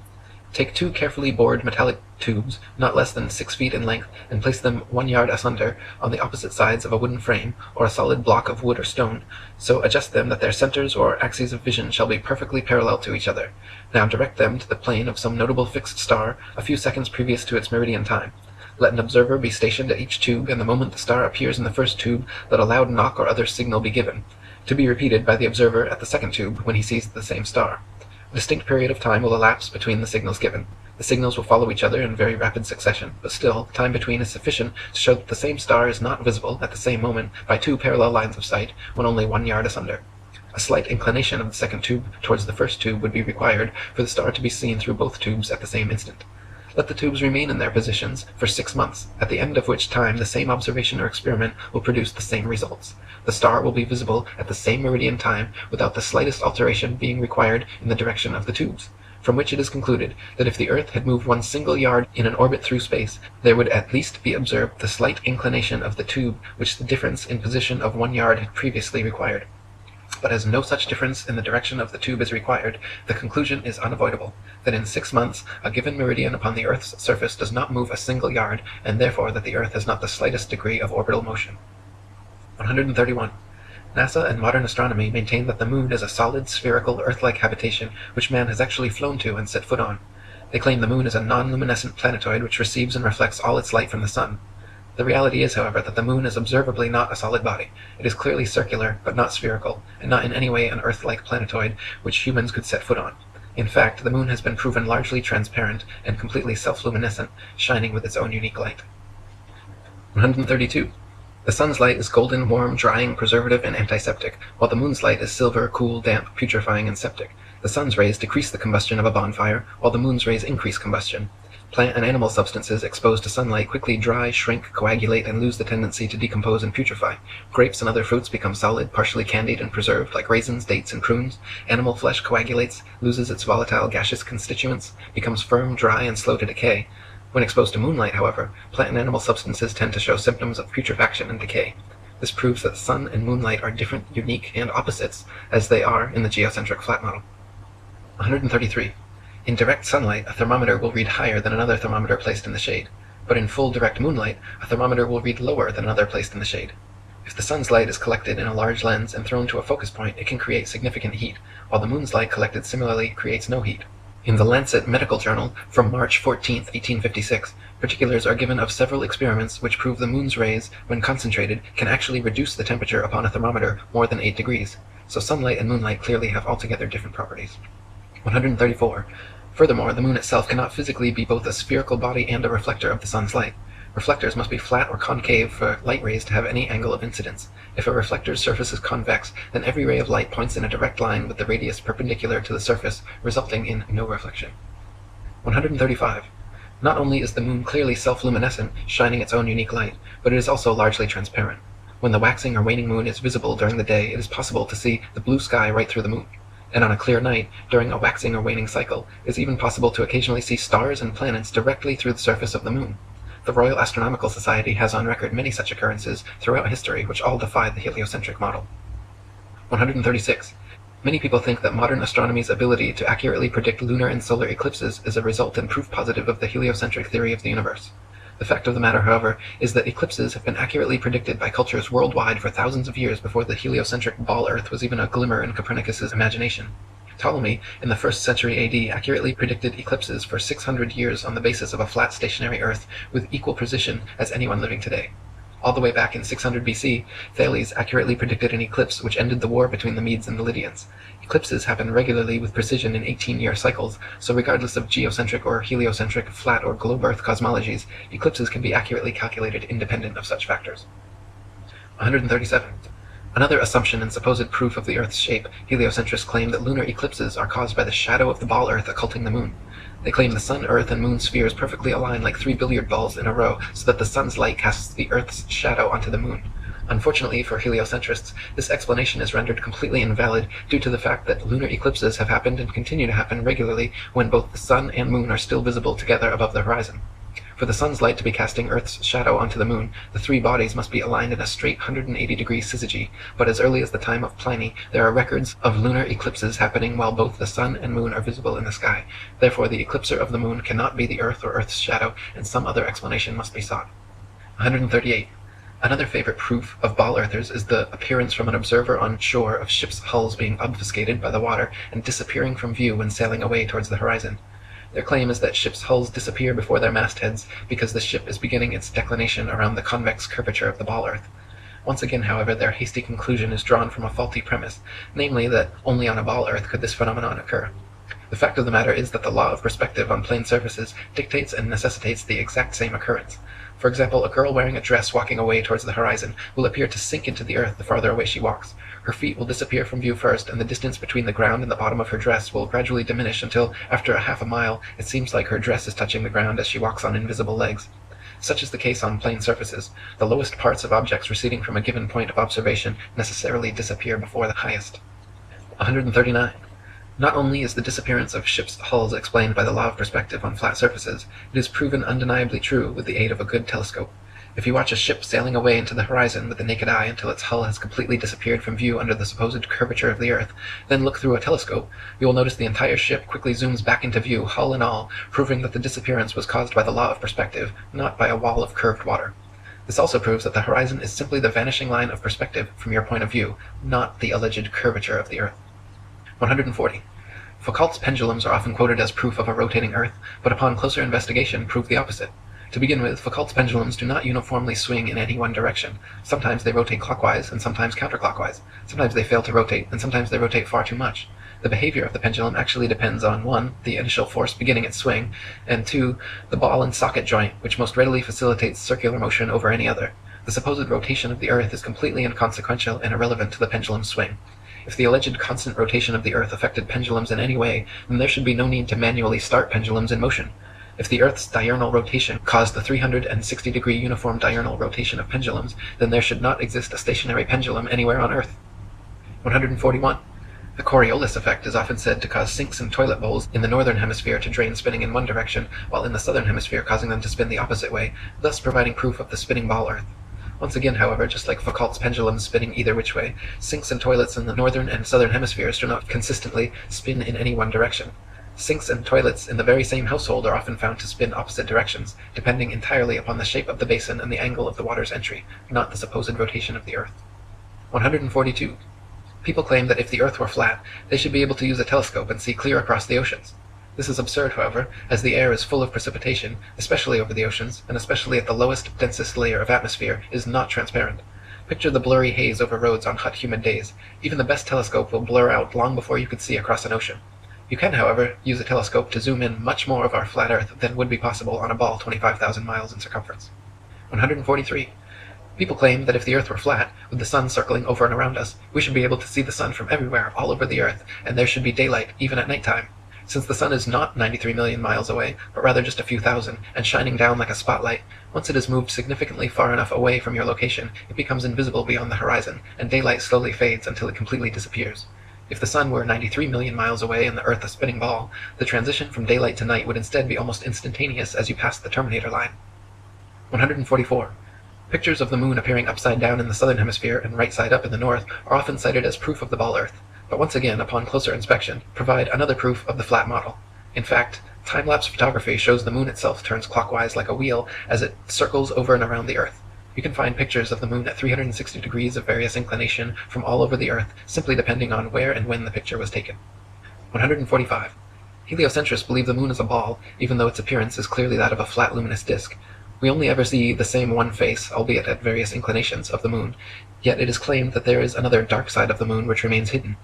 Take 2 carefully bored metallic tubes, not less than 6 feet in length, and place them 1 yard asunder on the opposite sides of a wooden frame, or a solid block of wood or stone, so adjust them that their centers or axes of vision shall be perfectly parallel to each other. Now direct them to the plane of some notable fixed star, a few seconds previous to its meridian time. Let an observer be stationed at each tube, and the moment the star appears in the first tube, let a loud knock or other signal be given, to be repeated by the observer at the second tube when he sees the same star. A distinct period of time will elapse between the signals given. The signals will follow each other in very rapid succession, but still, time between is sufficient to show that the same star is not visible at the same moment by 2 parallel lines of sight when only 1 yard asunder. A slight inclination of the second tube towards the first tube would be required for the star to be seen through both tubes at the same instant. Let the tubes remain in their positions for 6 months, at the end of which time the same observation or experiment will produce the same results. The star will be visible at the same meridian time without the slightest alteration being required in the direction of the tubes, from which it is concluded that if the Earth had moved 1 single yard in an orbit through space, there would at least be observed the slight inclination of the tube which the difference in position of 1 yard had previously required. But as no such difference in the direction of the tube is required, the conclusion is unavoidable, that in 6 months a given meridian upon the Earth's surface does not move a single yard, and therefore that the Earth has not the slightest degree of orbital motion. 131. NASA and modern astronomy maintain that the moon is a solid, spherical, Earth-like habitation which man has actually flown to and set foot on. They claim the moon is a non-luminescent planetoid which receives and reflects all its light from the sun. The reality is, however, that the moon is observably not a solid body. It is clearly circular, but not spherical, and not in any way an Earth-like planetoid which humans could set foot on. In fact, the moon has been proven largely transparent and completely self-luminescent, shining with its own unique light. 132. The sun's light is golden, warm, drying, preservative, and antiseptic, while the moon's light is silver, cool, damp, putrefying, and septic. The sun's rays decrease the combustion of a bonfire, while the moon's rays increase combustion. Plant and animal substances exposed to sunlight quickly dry, shrink, coagulate, and lose the tendency to decompose and putrefy. Grapes and other fruits become solid, partially candied and preserved, like raisins, dates, and prunes. Animal flesh coagulates, loses its volatile gaseous constituents, becomes firm, dry, and slow to decay. When exposed to moonlight, however, plant and animal substances tend to show symptoms of putrefaction and decay. This proves that sun and moonlight are different, unique, and opposites, as they are in the geocentric flat model. 133. In direct sunlight, a thermometer will read higher than another thermometer placed in the shade, but in full direct moonlight, a thermometer will read lower than another placed in the shade. If the sun's light is collected in a large lens and thrown to a focus point, it can create significant heat, while the moon's light collected similarly creates no heat. In the Lancet Medical Journal from March 14, 1856, particulars are given of several experiments which prove the moon's rays, when concentrated, can actually reduce the temperature upon a thermometer more than 8 degrees, so sunlight and moonlight clearly have altogether different properties. 134. Furthermore, the moon itself cannot physically be both a spherical body and a reflector of the sun's light. Reflectors must be flat or concave for light rays to have any angle of incidence. If a reflector's surface is convex, then every ray of light points in a direct line with the radius perpendicular to the surface, resulting in no reflection. 135. Not only is the moon clearly self-luminescent, shining its own unique light, but it is also largely transparent. When the waxing or waning moon is visible during the day, it is possible to see the blue sky right through the moon. And on a clear night, during a waxing or waning cycle, it is even possible to occasionally see stars and planets directly through the surface of the moon. The Royal Astronomical Society has on record many such occurrences throughout history which all defy the heliocentric model. 136. Many people think that modern astronomy's ability to accurately predict lunar and solar eclipses is a result and proof positive of the heliocentric theory of the universe. The fact of the matter, however, is that eclipses have been accurately predicted by cultures worldwide for thousands of years before the heliocentric ball Earth was even a glimmer in Copernicus's imagination. Ptolemy, in the 1st century AD, accurately predicted eclipses for 600 years on the basis of a flat stationary Earth with equal precision as anyone living today. All the way back in 600 BC, Thales accurately predicted an eclipse which ended the war between the Medes and the Lydians. Eclipses happen regularly with precision in 18-year cycles, so regardless of geocentric or heliocentric, flat or globe Earth cosmologies, eclipses can be accurately calculated independent of such factors. 137. Another assumption and supposed proof of the Earth's shape, heliocentrists claim that lunar eclipses are caused by the shadow of the ball Earth occulting the moon. They claim the Sun, Earth, and Moon spheres perfectly align like 3 billiard balls in a row so that the Sun's light casts the Earth's shadow onto the Moon. Unfortunately for heliocentrists, this explanation is rendered completely invalid due to the fact that lunar eclipses have happened and continue to happen regularly when both the Sun and Moon are still visible together above the horizon. For the Sun's light to be casting Earth's shadow onto the Moon, the three bodies must be aligned in a straight 180-degree syzygy, but as early as the time of Pliny, there are records of lunar eclipses happening while both the Sun and Moon are visible in the sky. Therefore, the eclipser of the Moon cannot be the Earth or Earth's shadow, and some other explanation must be sought. 138. Another favorite proof of ball earthers is the appearance from an observer on shore of ships' hulls being obfuscated by the water and disappearing from view when sailing away towards the horizon. Their claim is that ships' hulls disappear before their mastheads because the ship is beginning its declination around the convex curvature of the ball Earth. Once again, however, their hasty conclusion is drawn from a faulty premise, namely that only on a ball Earth could this phenomenon occur. The fact of the matter is that the law of perspective on plane surfaces dictates and necessitates the exact same occurrence. For example, a girl wearing a dress walking away towards the horizon will appear to sink into the earth the farther away she walks. Her feet will disappear from view first, and the distance between the ground and the bottom of her dress will gradually diminish until, after a half a mile, it seems like her dress is touching the ground as she walks on invisible legs. Such is the case on plane surfaces. The lowest parts of objects receding from a given point of observation necessarily disappear before the highest. 139. Not only is the disappearance of ships' hulls explained by the law of perspective on flat surfaces, it is proven undeniably true with the aid of a good telescope. If you watch a ship sailing away into the horizon with the naked eye until its hull has completely disappeared from view under the supposed curvature of the Earth, then look through a telescope, you will notice the entire ship quickly zooms back into view, hull and all, proving that the disappearance was caused by the law of perspective, not by a wall of curved water. This also proves that the horizon is simply the vanishing line of perspective from your point of view, not the alleged curvature of the Earth. 140. Foucault's pendulums are often quoted as proof of a rotating Earth, but upon closer investigation prove the opposite. To begin with, Foucault's pendulums do not uniformly swing in any one direction. Sometimes they rotate clockwise and sometimes counterclockwise. Sometimes they fail to rotate, and sometimes they rotate far too much. The behavior of the pendulum actually depends on 1. The initial force beginning its swing, and 2. The ball and socket joint, which most readily facilitates circular motion over any other. The supposed rotation of the Earth is completely inconsequential and irrelevant to the pendulum's swing. If the alleged constant rotation of the Earth affected pendulums in any way, then there should be no need to manually start pendulums in motion. If the Earth's diurnal rotation caused the 360-degree uniform diurnal rotation of pendulums, then there should not exist a stationary pendulum anywhere on Earth. 141. The Coriolis effect is often said to cause sinks in toilet bowls in the northern hemisphere to drain spinning in one direction, while in the southern hemisphere causing them to spin the opposite way, thus providing proof of the spinning ball Earth. Once again, however, just like Foucault's pendulums spinning either which way, sinks and toilets in the northern and southern hemispheres do not consistently spin in any one direction. Sinks and toilets in the very same household are often found to spin opposite directions, depending entirely upon the shape of the basin and the angle of the water's entry, not the supposed rotation of the Earth. 142. People claim that if the Earth were flat, they should be able to use a telescope and see clear across the oceans. This is absurd, however, as the air is full of precipitation, especially over the oceans, and especially at the lowest, densest layer of atmosphere, is not transparent. Picture the blurry haze over roads on hot, humid days. Even the best telescope will blur out long before you could see across an ocean. You can, however, use a telescope to zoom in much more of our flat Earth than would be possible on a ball 25,000 miles in circumference. 143. People claim that if the Earth were flat, with the sun circling over and around us, we should be able to see the sun from everywhere, all over the Earth, and there should be daylight, even at nighttime. Since the sun is not 93 million miles away, but rather just a few thousand, and shining down like a spotlight, once it has moved significantly far enough away from your location, it becomes invisible beyond the horizon, and daylight slowly fades until it completely disappears. If the sun were 93 million miles away and the Earth a spinning ball, the transition from daylight to night would instead be almost instantaneous as you pass the terminator line. 144. Pictures of the moon appearing upside down in the southern hemisphere and right side up in the north are often cited as proof of the ball Earth, but once again, upon closer inspection, provide another proof of the flat model. In fact, time-lapse photography shows the moon itself turns clockwise like a wheel as it circles over and around the Earth. You can find pictures of the moon at 360 degrees of various inclination from all over the Earth, simply depending on where and when the picture was taken. 145. Heliocentrists believe the moon is a ball, even though its appearance is clearly that of a flat luminous disk. We only ever see the same one face, albeit at various inclinations, of the moon, yet it is claimed that there is another dark side of the moon which remains hidden.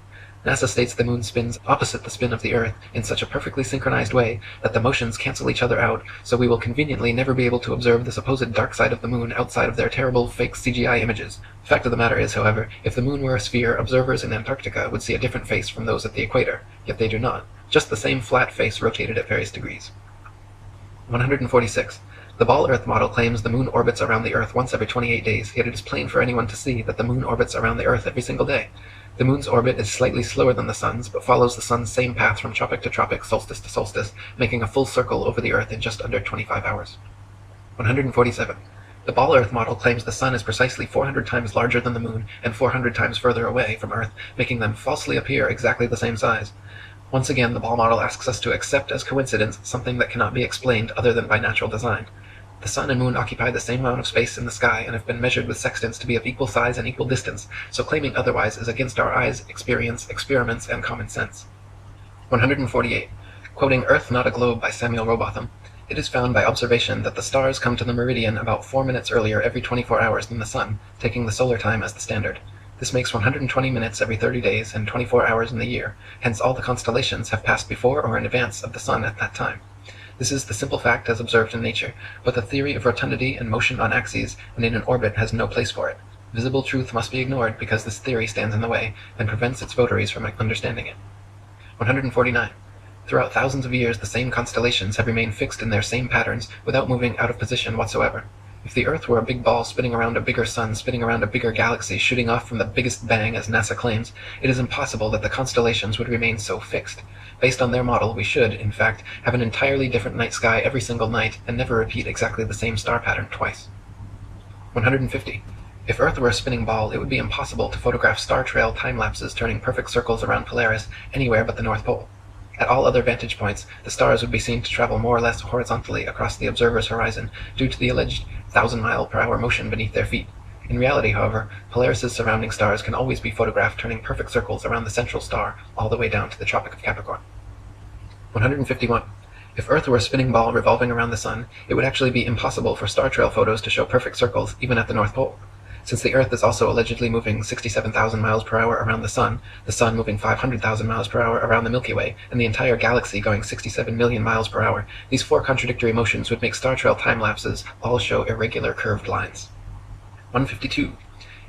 NASA states the moon spins opposite the spin of the Earth in such a perfectly synchronized way that the motions cancel each other out, so we will conveniently never be able to observe the supposed dark side of the moon outside of their terrible fake CGI images. The fact of the matter is, however, if the moon were a sphere, observers in Antarctica would see a different face from those at the equator, yet they do not, just the same flat face rotated at various degrees. 146. The ball Earth model claims the moon orbits around the Earth once every 28 days, yet it is plain for anyone to see that the moon orbits around the Earth every single day. The moon's orbit is slightly slower than the sun's, but follows the sun's same path from tropic to tropic, solstice to solstice, making a full circle over the Earth in just under 25 hours. 147. The ball Earth model claims the sun is precisely 400 times larger than the moon and 400 times further away from Earth, making them falsely appear exactly the same size. Once again, the ball model asks us to accept as coincidence something that cannot be explained other than by natural design. The sun and moon occupy the same amount of space in the sky and have been measured with sextants to be of equal size and equal distance, so claiming otherwise is against our eyes, experience, experiments, and common sense. 148. Quoting Earth Not a Globe by Samuel Rowbotham, it is found by observation that the stars come to the meridian about 4 minutes earlier every 24 hours than the sun, taking the solar time as the standard. This makes 120 minutes every 30 days and 24 hours in the year, hence all the constellations have passed before or in advance of the sun at that time. This is the simple fact as observed in nature, but the theory of rotundity and motion on axes and in an orbit has no place for it. Visible truth must be ignored because this theory stands in the way and prevents its votaries from understanding it. 149. Throughout thousands of years, the same constellations have remained fixed in their same patterns without moving out of position whatsoever. If the Earth were a big ball spinning around a bigger sun, spinning around a bigger galaxy, shooting off from the biggest bang as NASA claims, it is impossible that the constellations would remain so fixed. Based on their model, we should, in fact, have an entirely different night sky every single night and never repeat exactly the same star pattern twice. 150. If Earth were a spinning ball, it would be impossible to photograph star trail time-lapses turning perfect circles around Polaris anywhere but the North Pole. At all other vantage points, the stars would be seen to travel more or less horizontally across the observer's horizon due to the alleged 1,000-mile-per-hour motion beneath their feet. In reality, however, Polaris's surrounding stars can always be photographed turning perfect circles around the central star all the way down to the Tropic of Capricorn. 151. If Earth were a spinning ball revolving around the sun, it would actually be impossible for star trail photos to show perfect circles even at the North Pole. Since the Earth is also allegedly moving 67,000 miles per hour around the sun moving 500,000 miles per hour around the Milky Way, and the entire galaxy going 67 million miles per hour, these four contradictory motions would make star trail time-lapses all show irregular curved lines. 152.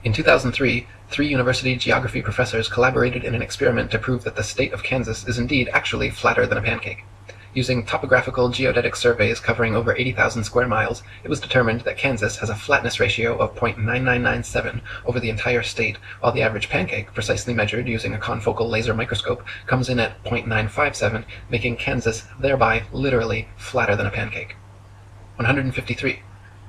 In 2003, 3 university geography professors collaborated in an experiment to prove that the state of Kansas is indeed actually flatter than a pancake. Using topographical geodetic surveys covering over 80,000 square miles, it was determined that Kansas has a flatness ratio of 0.9997 over the entire state, while the average pancake, precisely measured using a confocal laser microscope, comes in at 0.957, making Kansas thereby literally flatter than a pancake. 153.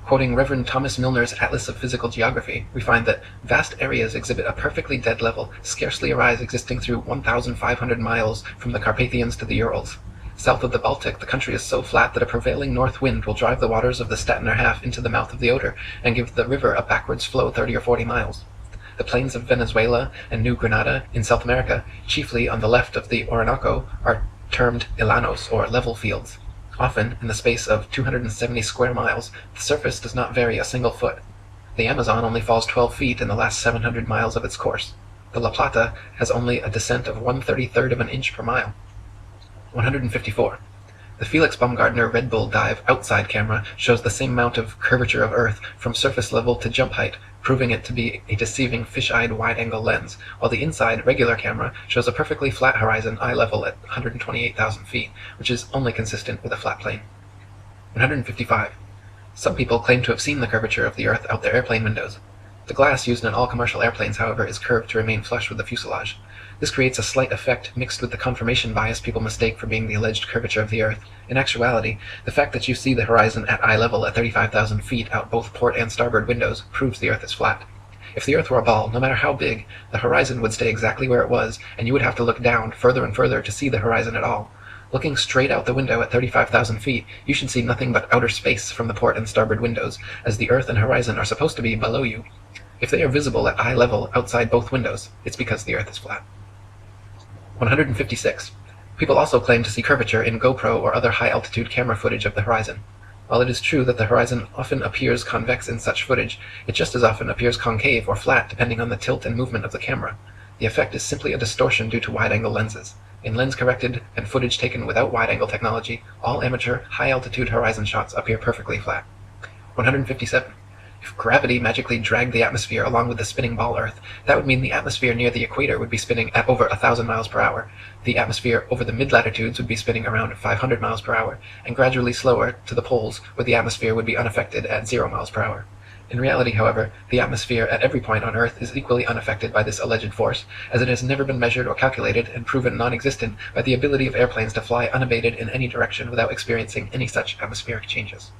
Quoting Reverend Thomas Milner's Atlas of Physical Geography, we find that vast areas exhibit a perfectly dead level, scarcely a rise existing through 1,500 miles from the Carpathians to the Urals. South of the Baltic, the country is so flat that a prevailing north wind will drive the waters of the Stettiner Half into the mouth of the Oder and give the river a backwards flow 30 or 40 miles. The plains of Venezuela and New Granada in South America, chiefly on the left of the Orinoco, are termed llanos, or level fields. Often, in the space of 270 square miles, the surface does not vary a single foot. The Amazon only falls 12 feet in the last 700 miles of its course. The La Plata has only a descent of 1/33 of an inch per mile. 154. The Felix Baumgartner Red Bull Dive outside camera shows the same amount of curvature of Earth from surface level to jump height, proving it to be a deceiving fish-eyed wide-angle lens, while the inside regular camera shows a perfectly flat horizon eye level at 128,000 feet, which is only consistent with a flat plane. 155. Some people claim to have seen the curvature of the Earth out their airplane windows. The glass used in all commercial airplanes, however, is curved to remain flush with the fuselage. This creates a slight effect mixed with the confirmation bias people mistake for being the alleged curvature of the Earth. In actuality, the fact that you see the horizon at eye level at 35,000 feet out both port and starboard windows proves the Earth is flat. If the Earth were a ball, no matter how big, the horizon would stay exactly where it was, and you would have to look down further and further to see the horizon at all. Looking straight out the window at 35,000 feet, you should see nothing but outer space from the port and starboard windows, as the Earth and horizon are supposed to be below you. If they are visible at eye level outside both windows, it's because the Earth is flat. 156. People also claim to see curvature in GoPro or other high-altitude camera footage of the horizon. While it is true that the horizon often appears convex in such footage, it just as often appears concave or flat depending on the tilt and movement of the camera. The effect is simply a distortion due to wide-angle lenses. In lens-corrected and footage taken without wide-angle technology, all amateur, high-altitude horizon shots appear perfectly flat. 157. If gravity magically dragged the atmosphere along with the spinning ball Earth, that would mean the atmosphere near the equator would be spinning at over 1,000 miles per hour. The atmosphere over the mid-latitudes would be spinning around 500 miles per hour, and gradually slower to the poles, where the atmosphere would be unaffected at 0 miles per hour. In reality, however, the atmosphere at every point on Earth is equally unaffected by this alleged force, as it has never been measured or calculated and proven non-existent by the ability of airplanes to fly unabated in any direction without experiencing any such atmospheric changes.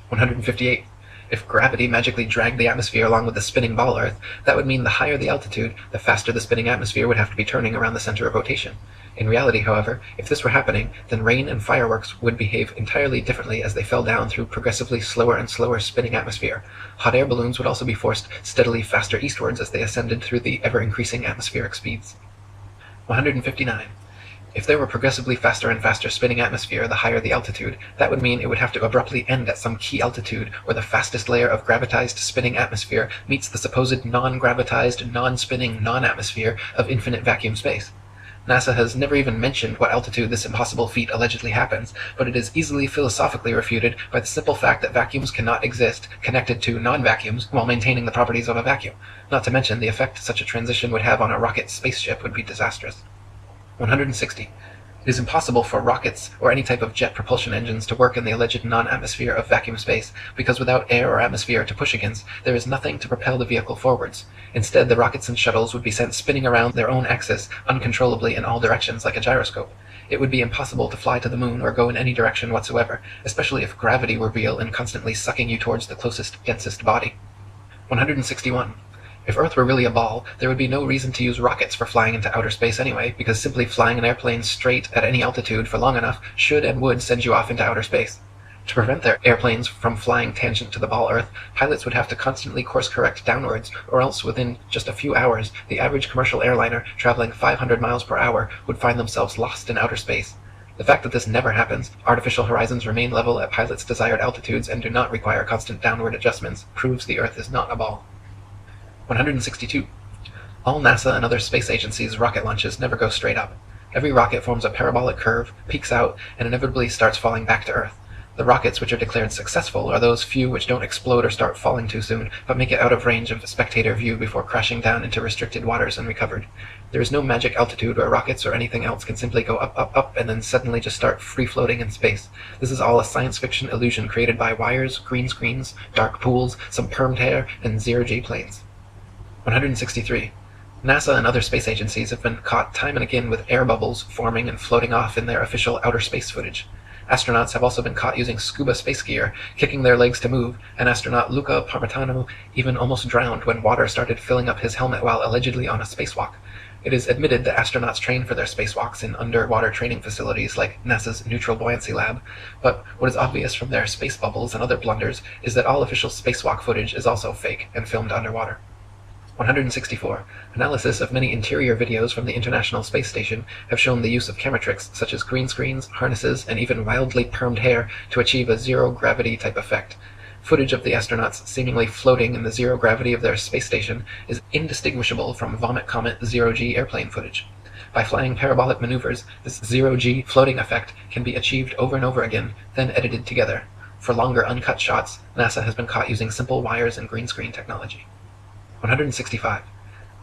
158. If gravity magically dragged the atmosphere along with the spinning ball Earth, that would mean the higher the altitude, the faster the spinning atmosphere would have to be turning around the center of rotation. In reality, however, if this were happening, then rain and fireworks would behave entirely differently as they fell down through progressively slower and slower spinning atmosphere. Hot air balloons would also be forced steadily faster eastwards as they ascended through the ever-increasing atmospheric speeds. 159. If there were progressively faster and faster spinning atmosphere the higher the altitude, that would mean it would have to abruptly end at some key altitude where the fastest layer of gravitized spinning atmosphere meets the supposed non-gravitized, non-spinning, non-atmosphere of infinite vacuum space. NASA has never even mentioned what altitude this impossible feat allegedly happens, but it is easily philosophically refuted by the simple fact that vacuums cannot exist connected to non-vacuums while maintaining the properties of a vacuum. Not to mention the effect such a transition would have on a rocket spaceship would be disastrous. 160. It is impossible for rockets or any type of jet propulsion engines to work in the alleged non-atmosphere of vacuum space, because without air or atmosphere to push against, there is nothing to propel the vehicle forwards. Instead, the rockets and shuttles would be sent spinning around their own axis uncontrollably in all directions like a gyroscope. It would be impossible to fly to the moon or go in any direction whatsoever, especially if gravity were real and constantly sucking you towards the closest, densest body. 161. If Earth were really a ball, there would be no reason to use rockets for flying into outer space anyway, because simply flying an airplane straight at any altitude for long enough should and would send you off into outer space. To prevent their airplanes from flying tangent to the ball Earth, pilots would have to constantly course-correct downwards, or else within just a few hours, the average commercial airliner traveling 500 miles per hour would find themselves lost in outer space. The fact that this never happens, artificial horizons remain level at pilots' desired altitudes and do not require constant downward adjustments, proves the Earth is not a ball. 162. All NASA and other space agencies' rocket launches never go straight up. Every rocket forms a parabolic curve, peaks out, and inevitably starts falling back to Earth. The rockets which are declared successful are those few which don't explode or start falling too soon, but make it out of range of spectator view before crashing down into restricted waters and recovered. There is no magic altitude where rockets or anything else can simply go up, up, up, and then suddenly just start free-floating in space. This is all a science fiction illusion created by wires, green screens, dark pools, some permed hair, and zero-G planes. 163. NASA and other space agencies have been caught time and again with air bubbles forming and floating off in their official outer space footage. Astronauts have also been caught using scuba space gear, kicking their legs to move, and astronaut Luca Parmitano even almost drowned when water started filling up his helmet while allegedly on a spacewalk. It is admitted that astronauts train for their spacewalks in underwater training facilities like NASA's Neutral Buoyancy Lab, but what is obvious from their space bubbles and other blunders is that all official spacewalk footage is also fake and filmed underwater. 164. Analysis of many interior videos from the International Space Station have shown the use of camera tricks such as green screens, harnesses, and even wildly permed hair to achieve a zero-gravity type effect. Footage of the astronauts seemingly floating in the zero gravity of their space station is indistinguishable from Vomit Comet zero-G airplane footage. By flying parabolic maneuvers, this zero-G floating effect can be achieved over and over again, then edited together. For longer uncut shots, NASA has been caught using simple wires and green screen technology. 165.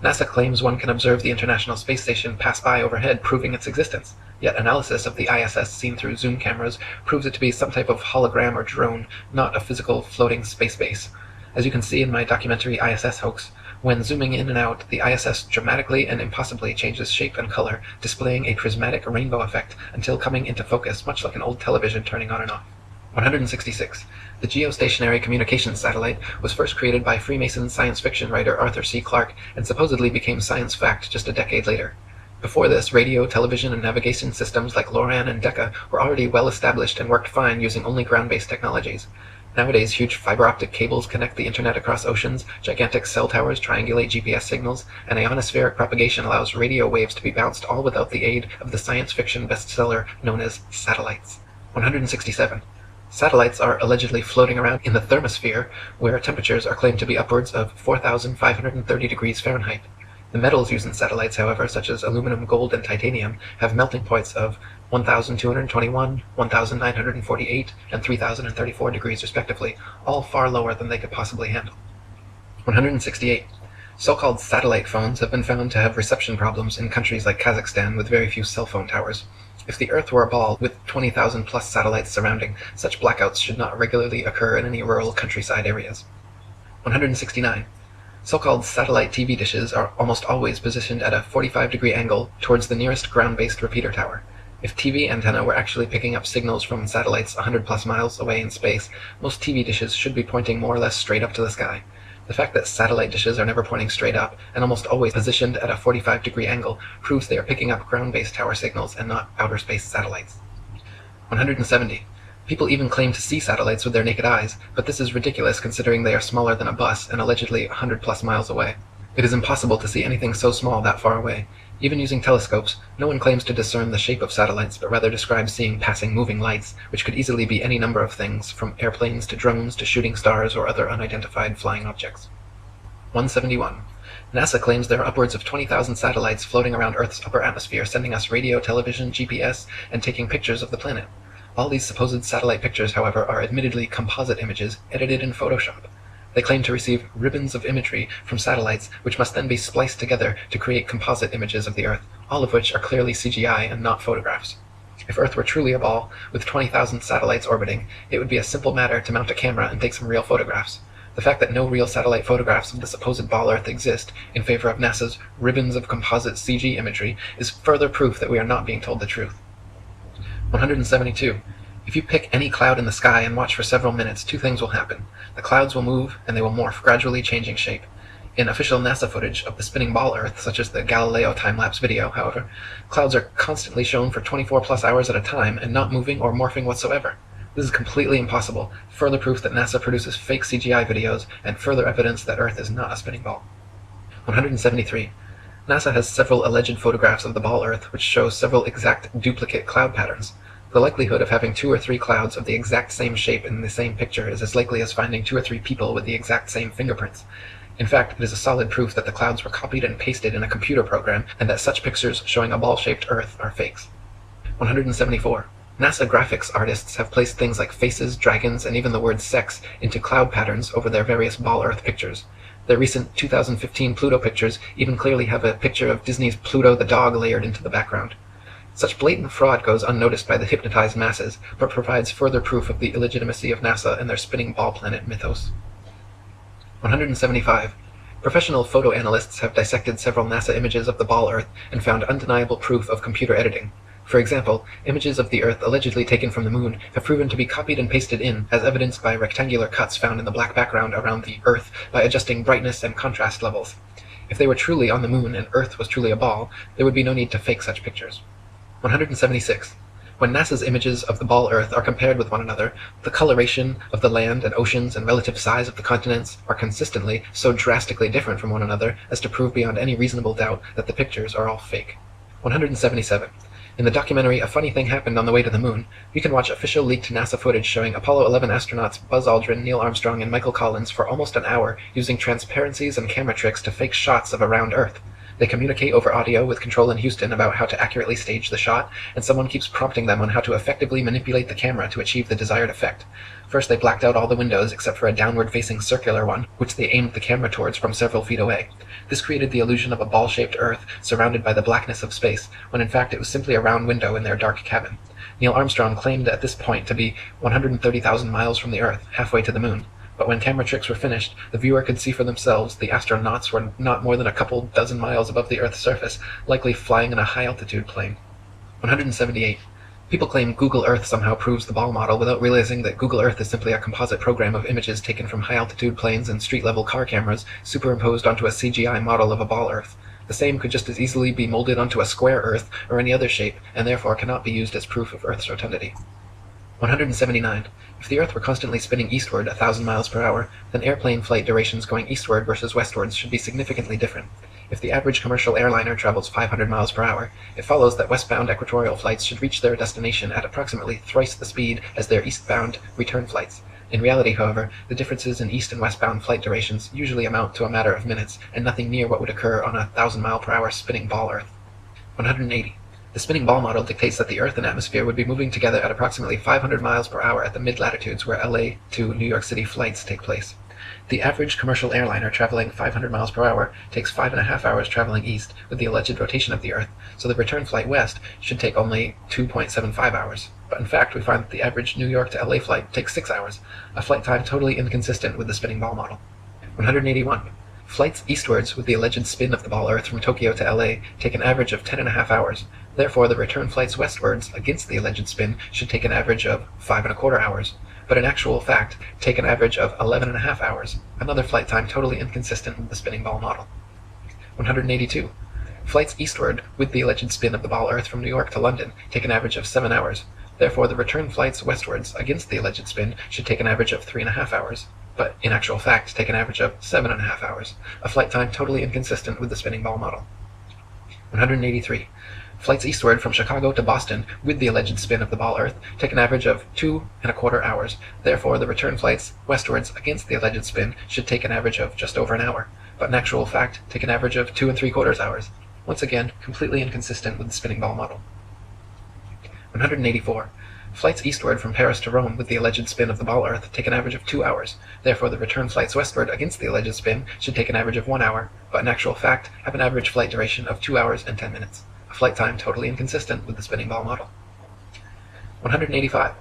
NASA claims one can observe the International Space Station pass by overhead, proving its existence. Yet analysis of the ISS seen through zoom cameras proves it to be some type of hologram or drone, not a physical floating space base. As you can see in my documentary ISS Hoax, when zooming in and out, the ISS dramatically and impossibly changes shape and color, displaying a prismatic rainbow effect until coming into focus, much like an old television turning on and off. 166. The geostationary communications satellite was first created by Freemason science fiction writer Arthur C. Clarke and supposedly became science fact just a decade later. Before this, radio, television, and navigation systems like LORAN and Decca were already well established and worked fine using only ground-based technologies. Nowadays, huge fiber optic cables connect the internet across oceans, gigantic cell towers triangulate GPS signals, and ionospheric propagation allows radio waves to be bounced all without the aid of the science fiction bestseller known as satellites. 167. Satellites are allegedly floating around in the thermosphere, where temperatures are claimed to be upwards of 4,530 degrees Fahrenheit. The metals used in satellites, however, such as aluminum, gold, and titanium, have melting points of 1,221, 1,948, and 3,034 degrees respectively, all far lower than they could possibly handle. 168. So-called satellite phones have been found to have reception problems in countries like Kazakhstan with very few cell phone towers. If the Earth were a ball with 20,000 plus satellites surrounding, such blackouts should not regularly occur in any rural countryside areas. 169. So-called satellite TV dishes are almost always positioned at a 45-degree angle towards the nearest ground-based repeater tower. If TV antenna were actually picking up signals from satellites 100 plus miles away in space, most TV dishes should be pointing more or less straight up to the sky. The fact that satellite dishes are never pointing straight up, and almost always positioned at a 45-degree angle, proves they are picking up ground-based tower signals and not outer space satellites. 170. People even claim to see satellites with their naked eyes, but this is ridiculous considering they are smaller than a bus and allegedly 100 plus miles away. It is impossible to see anything so small that far away. Even using telescopes, no one claims to discern the shape of satellites, but rather describes seeing passing moving lights, which could easily be any number of things, from airplanes to drones to shooting stars or other unidentified flying objects. 171. NASA claims there are upwards of 20,000 satellites floating around Earth's upper atmosphere, sending us radio, television, GPS, and taking pictures of the planet. All these supposed satellite pictures, however, are admittedly composite images edited in Photoshop. They claim to receive ribbons of imagery from satellites, which must then be spliced together to create composite images of the Earth, all of which are clearly CGI and not photographs. If Earth were truly a ball, with 20,000 satellites orbiting, it would be a simple matter to mount a camera and take some real photographs. The fact that no real satellite photographs of the supposed ball Earth exist, in favor of NASA's ribbons of composite CG imagery, is further proof that we are not being told the truth. 172. If you pick any cloud in the sky and watch for several minutes, two things will happen. The clouds will move, and they will morph, gradually changing shape. In official NASA footage of the spinning ball Earth, such as the Galileo time-lapse video, however, clouds are constantly shown for 24 plus hours at a time and not moving or morphing whatsoever. This is completely impossible, further proof that NASA produces fake CGI videos, and further evidence that Earth is not a spinning ball. 173. NASA has several alleged photographs of the ball Earth which show several exact duplicate cloud patterns. The likelihood of having 2 or 3 clouds of the exact same shape in the same picture is as likely as finding 2 or 3 people with the exact same fingerprints. In fact, it is a solid proof that the clouds were copied and pasted in a computer program, and that such pictures showing a ball-shaped Earth are fakes. 174. NASA graphics artists have placed things like faces, dragons, and even the word sex into cloud patterns over their various ball Earth pictures. Their recent 2015 Pluto pictures even clearly have a picture of Disney's Pluto the dog layered into the background. Such blatant fraud goes unnoticed by the hypnotized masses, but provides further proof of the illegitimacy of NASA and their spinning ball planet mythos. 175. Professional photo analysts have dissected several NASA images of the ball Earth and found undeniable proof of computer editing. For example, images of the Earth allegedly taken from the Moon have proven to be copied and pasted in, as evidenced by rectangular cuts found in the black background around the Earth by adjusting brightness and contrast levels. If they were truly on the Moon and Earth was truly a ball, there would be no need to fake such pictures. 176. When NASA's images of the ball Earth are compared with one another, the coloration of the land and oceans and relative size of the continents are consistently so drastically different from one another as to prove beyond any reasonable doubt that the pictures are all fake. 177. In the documentary A Funny Thing Happened on the Way to the Moon, you can watch official leaked NASA footage showing Apollo 11 astronauts Buzz Aldrin, Neil Armstrong, and Michael Collins for almost an hour using transparencies and camera tricks to fake shots of a round Earth. They communicate over audio with control in Houston about how to accurately stage the shot, and someone keeps prompting them on how to effectively manipulate the camera to achieve the desired effect. First, they blacked out all the windows except for a downward-facing circular one, which they aimed the camera towards from several feet away. This created the illusion of a ball-shaped Earth surrounded by the blackness of space, when in fact it was simply a round window in their dark cabin. Neil Armstrong claimed at this point to be 130,000 miles from the Earth, halfway to the Moon. But when camera tricks were finished, the viewer could see for themselves the astronauts were not more than a couple dozen miles above the Earth's surface, likely flying in a high-altitude plane. 178. People claim Google Earth somehow proves the ball model without realizing that Google Earth is simply a composite program of images taken from high-altitude planes and street-level car cameras superimposed onto a CGI model of a ball Earth. The same could just as easily be molded onto a square Earth or any other shape, and therefore cannot be used as proof of Earth's rotundity. 179. If the Earth were constantly spinning eastward 1,000 miles per hour, then airplane flight durations going eastward versus westwards should be significantly different. If the average commercial airliner travels 500 miles per hour, it follows that westbound equatorial flights should reach their destination at approximately thrice the speed as their eastbound return flights. In reality, however, the differences in east and westbound flight durations usually amount to a matter of minutes, and nothing near what would occur on a 1,000-mile-per-hour spinning ball Earth. 180. The spinning ball model dictates that the Earth and atmosphere would be moving together at approximately 500 miles per hour at the mid-latitudes where LA to New York City flights take place. The average commercial airliner traveling 500 miles per hour takes 5.5 hours traveling east with the alleged rotation of the Earth, so the return flight west should take only 2.75 hours. But in fact, we find that the average New York to LA flight takes 6 hours, a flight time totally inconsistent with the spinning ball model. 181. Flights eastwards with the alleged spin of the ball Earth from Tokyo to LA take an average of 10.5 hours. Therefore, the return flights westwards against the alleged spin should take an average of 5.25 hours, but in actual fact take an average of 11.5 hours, another flight time totally inconsistent with the spinning ball model. 182. Flights eastward with the alleged spin of the ball Earth from New York to London take an average of 7 hours. Therefore, the return flights westwards against the alleged spin should take an average of 3.5 hours, but in actual fact take an average of 7.5 hours, a flight time totally inconsistent with the spinning ball model. 183. Flights eastward from Chicago to Boston with the alleged spin of the ball Earth take an average of 2.25 hours. Therefore, the return flights westwards against the alleged spin should take an average of just over an hour, but in actual fact take an average of 2.75 hours. Once again, completely inconsistent with the spinning ball model. 184. Flights eastward from Paris to Rome with the alleged spin of the ball Earth take an average of 2 hours. Therefore, the return flights westward against the alleged spin should take an average of 1 hour, but in actual fact have an average flight duration of 2 hours and 10 minutes, a flight time totally inconsistent with the spinning ball model. 185.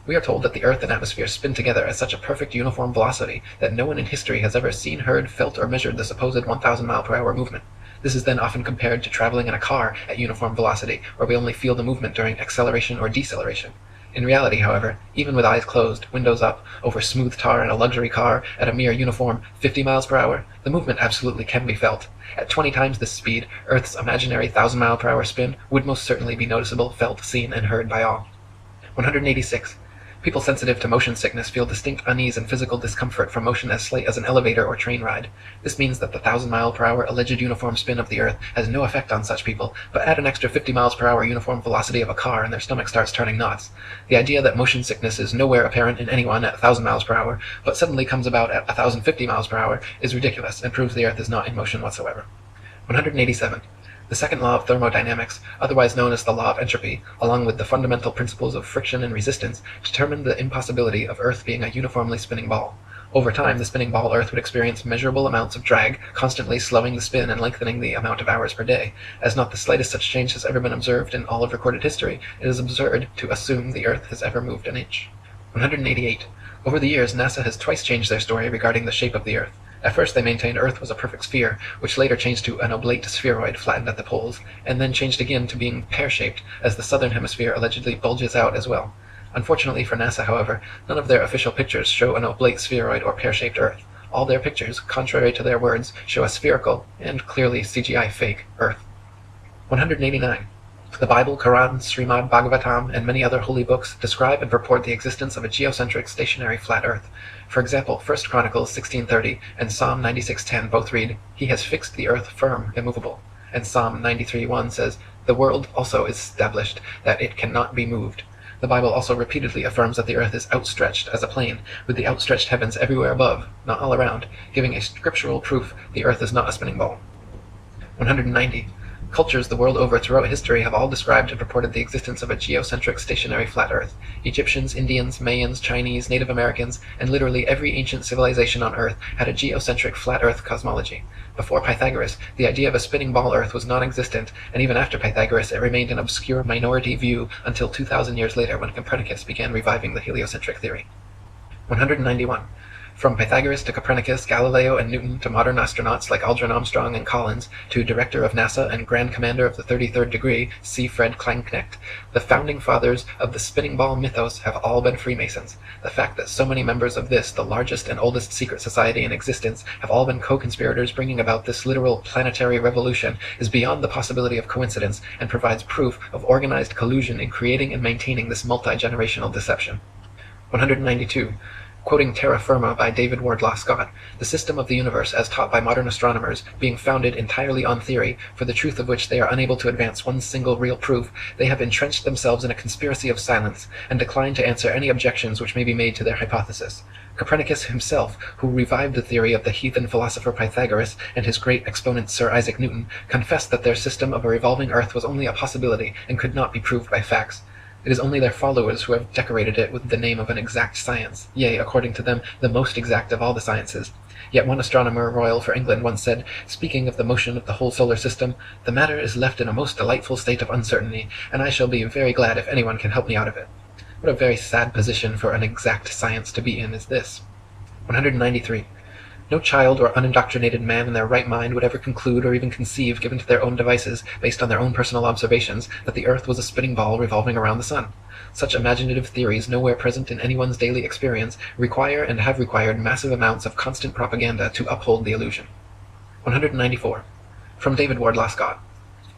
We are told that the Earth and atmosphere spin together at such a perfect uniform velocity that no one in history has ever seen, heard, felt, or measured the supposed 1,000 mile per hour movement. This is then often compared to traveling in a car at uniform velocity, where we only feel the movement during acceleration or deceleration. In reality, however, even with eyes closed, windows up, over smooth tar in a luxury car at a mere uniform 50 miles per hour, the movement absolutely can be felt. At 20 times this speed, Earth's imaginary 1,000 mile per hour spin would most certainly be noticeable, felt, seen, and heard by all. 186. People sensitive to motion sickness feel distinct unease and physical discomfort from motion as slight as an elevator or train ride. This means that the 1,000 mile per hour alleged uniform spin of the Earth has no effect on such people, but add an extra 50 miles per hour uniform velocity of a car and their stomach starts turning knots. The idea that motion sickness is nowhere apparent in anyone at 1,000 miles per hour, but suddenly comes about at 1,050 miles per hour is ridiculous and proves the Earth is not in motion whatsoever. 187. The second law of thermodynamics, otherwise known as the law of entropy, along with the fundamental principles of friction and resistance, determined the impossibility of Earth being a uniformly spinning ball. Over time, the spinning ball Earth would experience measurable amounts of drag, constantly slowing the spin and lengthening the amount of hours per day. As not the slightest such change has ever been observed in all of recorded history, it is absurd to assume the Earth has ever moved an inch. 188. Over the years, NASA has twice changed their story regarding the shape of the Earth. At first they maintained Earth was a perfect sphere, which later changed to an oblate spheroid flattened at the poles, and then changed again to being pear-shaped, as the southern hemisphere allegedly bulges out as well. Unfortunately for NASA, however, none of their official pictures show an oblate spheroid or pear-shaped Earth. All their pictures, contrary to their words, show a spherical, and clearly CGI fake, Earth. 189. The Bible, Quran, Srimad Bhagavatam, and many other holy books describe and purport the existence of a geocentric stationary flat Earth. For example, 1 Chronicles 16:30 and Psalm 96:10 both read, "He has fixed the earth firm, immovable." And Psalm 93:1 says, "The world also is established, that it cannot be moved." The Bible also repeatedly affirms that the earth is outstretched as a plane, with the outstretched heavens everywhere above, not all around, giving a scriptural proof the earth is not a spinning ball. 190. Cultures the world over throughout history have all described and purported the existence of a geocentric stationary flat Earth. Egyptians, Indians, Mayans, Chinese, Native Americans, and literally every ancient civilization on Earth had a geocentric flat Earth cosmology. Before Pythagoras, the idea of a spinning ball Earth was non-existent, and even after Pythagoras it remained an obscure minority view until 2,000 years later when Copernicus began reviving the heliocentric theory. 191. From Pythagoras to Copernicus, Galileo, and Newton to modern astronauts like Aldrin Armstrong and Collins, to Director of NASA and Grand Commander of the 33rd Degree, C. Fred Kleineknecht, the founding fathers of the spinning ball mythos have all been Freemasons. The fact that so many members of this, the largest and oldest secret society in existence, have all been co-conspirators bringing about this literal planetary revolution is beyond the possibility of coincidence and provides proof of organized collusion in creating and maintaining this multi-generational deception. 192. Quoting Terra Firma by David Wardlaw Scott, the system of the universe as taught by modern astronomers being founded entirely on theory, for the truth of which they are unable to advance one single real proof, they have entrenched themselves in a conspiracy of silence, and decline to answer any objections which may be made to their hypothesis. Copernicus himself, who revived the theory of the heathen philosopher Pythagoras and his great exponent Sir Isaac Newton, confessed that their system of a revolving earth was only a possibility and could not be proved by facts. It is only their followers who have decorated it with the name of an exact science, yea, according to them, the most exact of all the sciences. Yet one astronomer royal for England once said, speaking of the motion of the whole solar system, "The matter is left in a most delightful state of uncertainty, and I shall be very glad if anyone can help me out of it." What a very sad position for an exact science to be in is this. 193. No child or unindoctrinated man in their right mind would ever conclude or even conceive, given to their own devices, based on their own personal observations, that the earth was a spinning ball revolving around the sun. Such imaginative theories, nowhere present in anyone's daily experience, require and have required massive amounts of constant propaganda to uphold the illusion. 194. From David Wardlaw Scott.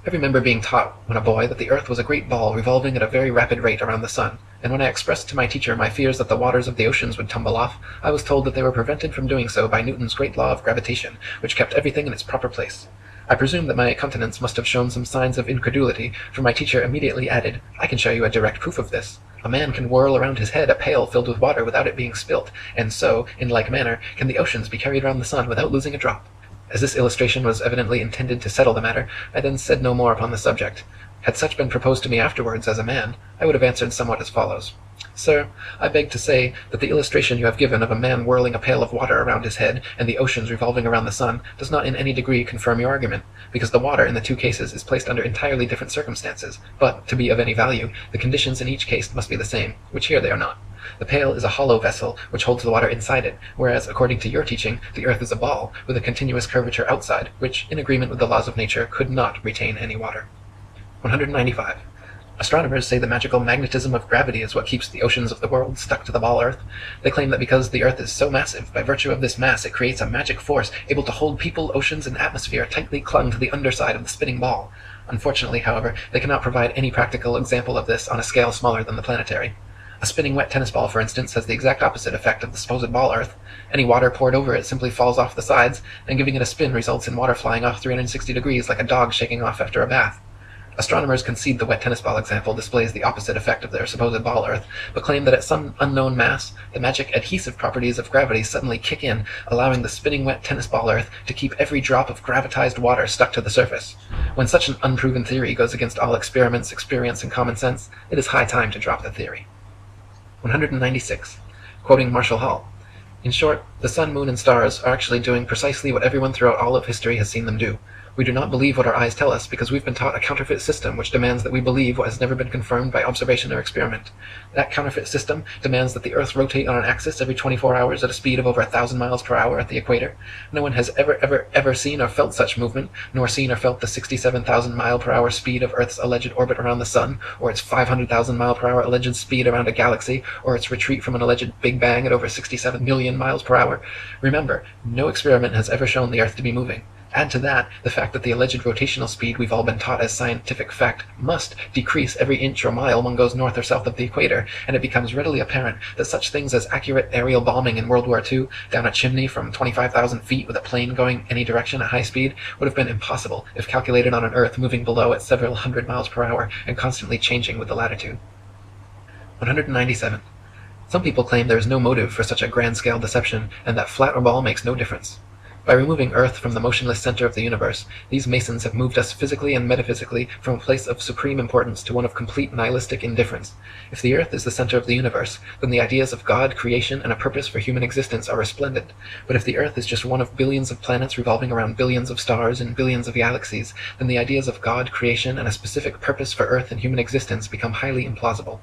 I remember being taught when a boy that the earth was a great ball revolving at a very rapid rate around the sun, and when I expressed to my teacher my fears that the waters of the oceans would tumble off, I was told that they were prevented from doing so by Newton's great law of gravitation, which kept everything in its proper place. I presume that my countenance must have shown some signs of incredulity, for my teacher immediately added, "I can show you a direct proof of this. A man can whirl around his head a pail filled with water without it being spilt, and so, in like manner, can the oceans be carried round the sun without losing a drop." As this illustration was evidently intended to settle the matter, I then said no more upon the subject. Had such been proposed to me afterwards as a man, I would have answered somewhat as follows. "Sir, I beg to say that the illustration you have given of a man whirling a pail of water around his head and the oceans revolving around the sun does not in any degree confirm your argument, because the water in the two cases is placed under entirely different circumstances, but, to be of any value, the conditions in each case must be the same, which here they are not. The pail is a hollow vessel which holds the water inside it, whereas, according to your teaching, the earth is a ball with a continuous curvature outside, which, in agreement with the laws of nature, could not retain any water." 195. Astronomers say the magical magnetism of gravity is what keeps the oceans of the world stuck to the ball Earth. They claim that because the Earth is so massive, by virtue of this mass it creates a magic force able to hold people, oceans, and atmosphere tightly clung to the underside of the spinning ball. Unfortunately, however, they cannot provide any practical example of this on a scale smaller than the planetary. A spinning wet tennis ball, for instance, has the exact opposite effect of the supposed ball Earth. Any water poured over it simply falls off the sides, and giving it a spin results in water flying off 360 degrees like a dog shaking off after a bath. Astronomers concede the wet tennis ball example displays the opposite effect of their supposed ball Earth, but claim that at some unknown mass, the magic adhesive properties of gravity suddenly kick in, allowing the spinning wet tennis ball Earth to keep every drop of gravitized water stuck to the surface. When such an unproven theory goes against all experiments, experience, and common sense, it is high time to drop the theory. 196. Quoting Marshall Hall. In short, the sun, moon, and stars are actually doing precisely what everyone throughout all of history has seen them do. We do not believe what our eyes tell us because we've been taught a counterfeit system which demands that we believe what has never been confirmed by observation or experiment. That counterfeit system demands that the Earth rotate on an axis every 24 hours at a speed of over 1,000 miles per hour at the equator. No one has ever seen or felt such movement, nor seen or felt the 67,000 mile per hour speed of Earth's alleged orbit around the sun, or its 500,000 mile per hour alleged speed around a galaxy, or its retreat from an alleged Big Bang at over 67 million miles per hour. Remember, no experiment has ever shown the Earth to be moving. Add to that the fact that the alleged rotational speed we've all been taught as scientific fact must decrease every inch or mile one goes north or south of the equator, and it becomes readily apparent that such things as accurate aerial bombing in World War II down a chimney from 25,000 feet with a plane going any direction at high speed would have been impossible if calculated on an Earth moving below at several hundred miles per hour and constantly changing with the latitude. 197. Some people claim there is no motive for such a grand-scale deception, and that flat or ball makes no difference. By removing Earth from the motionless center of the universe, these Masons have moved us physically and metaphysically from a place of supreme importance to one of complete nihilistic indifference. If the Earth is the center of the universe, then the ideas of God, creation, and a purpose for human existence are resplendent. But if the Earth is just one of billions of planets revolving around billions of stars and billions of galaxies, then the ideas of God, creation, and a specific purpose for Earth and human existence become highly implausible.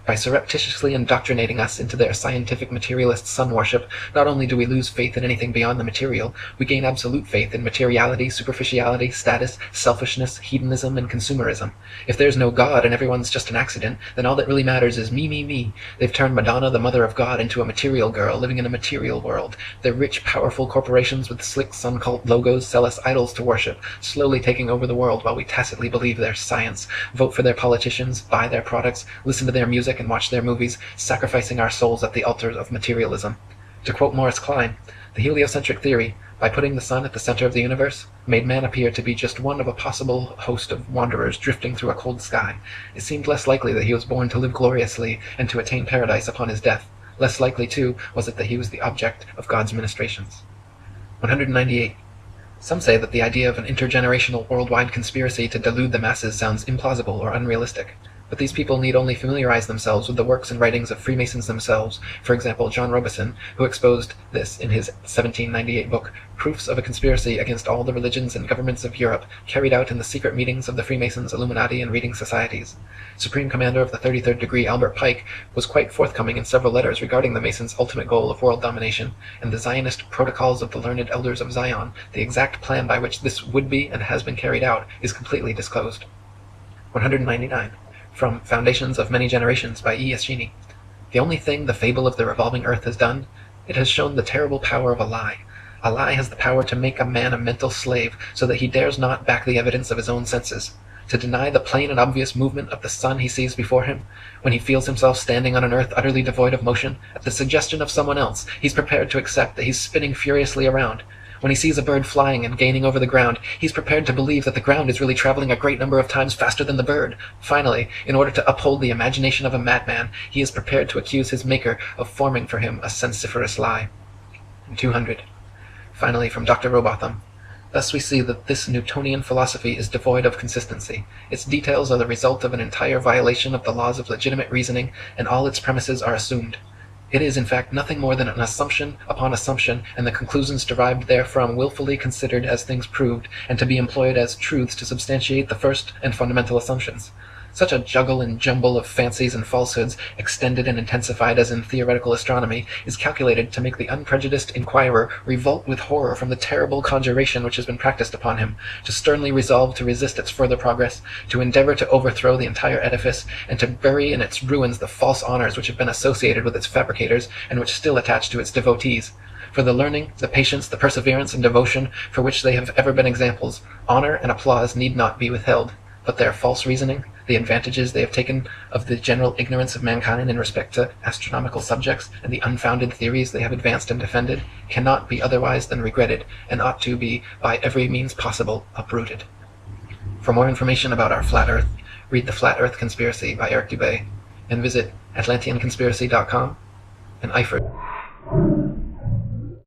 By surreptitiously indoctrinating us into their scientific materialist sun worship, not only do we lose faith in anything beyond the material, we gain absolute faith in materiality, superficiality, status, selfishness, hedonism, and consumerism. If there's no God and everyone's just an accident, then all that really matters is me, me, me. They've turned Madonna, the mother of God, into a material girl living in a material world. Their rich, powerful corporations with slick sun cult logos sell us idols to worship, slowly taking over the world while we tacitly believe their science, vote for their politicians, buy their products, listen to their music, music and watch their movies, sacrificing our souls at the altar of materialism. To quote Morris Klein, the heliocentric theory, by putting the sun at the center of the universe, made man appear to be just one of a possible host of wanderers drifting through a cold sky. It seemed less likely that he was born to live gloriously and to attain paradise upon his death. Less likely, too, was it that he was the object of God's ministrations. 198. Some say that the idea of an intergenerational worldwide conspiracy to delude the masses sounds implausible or unrealistic. But these people need only familiarize themselves with the works and writings of Freemasons themselves, for example John Robeson, who exposed this in his 1798 book, Proofs of a Conspiracy Against All the Religions and Governments of Europe, carried out in the secret meetings of the Freemasons, Illuminati, and reading societies. Supreme Commander of the 33rd Degree Albert Pike was quite forthcoming in several letters regarding the Masons' ultimate goal of world domination, and the Zionist Protocols of the Learned Elders of Zion, the exact plan by which this would be and has been carried out, is completely disclosed. 199. From Foundations of Many Generations by E. Eschini. The only thing the fable of the revolving earth has done, it has shown the terrible power of a lie. A lie has the power to make a man a mental slave, so that he dares not back the evidence of his own senses. To deny the plain and obvious movement of the sun he sees before him, when he feels himself standing on an earth utterly devoid of motion, at the suggestion of someone else, he's prepared to accept that he's spinning furiously around. When he sees a bird flying and gaining over the ground, he's prepared to believe that the ground is really traveling a great number of times faster than the bird. Finally, in order to uphold the imagination of a madman, he is prepared to accuse his maker of forming for him a sensiferous lie. 200. Finally, from Dr. Robotham. Thus we see that this Newtonian philosophy is devoid of consistency. Its details are the result of an entire violation of the laws of legitimate reasoning, and all its premises are assumed. It is, in fact, nothing more than an assumption upon assumption, and the conclusions derived therefrom willfully considered as things proved, and to be employed as truths to substantiate the first and fundamental assumptions. Such a juggle and jumble of fancies and falsehoods, extended and intensified as in theoretical astronomy, is calculated to make the unprejudiced inquirer revolt with horror from the terrible conjuration which has been practiced upon him, to sternly resolve to resist its further progress, to endeavor to overthrow the entire edifice, and to bury in its ruins the false honors which have been associated with its fabricators, and which still attach to its devotees. For the learning, the patience, the perseverance, and devotion for which they have ever been examples, honor and applause need not be withheld, but their false reasoning, the advantages they have taken of the general ignorance of mankind in respect to astronomical subjects, and the unfounded theories they have advanced and defended, cannot be otherwise than regretted, and ought to be, by every means possible, uprooted. For more information about our flat Earth, read The Flat Earth Conspiracy by Eric Dubay, and visit atlanteanconspiracy.com and Eifert.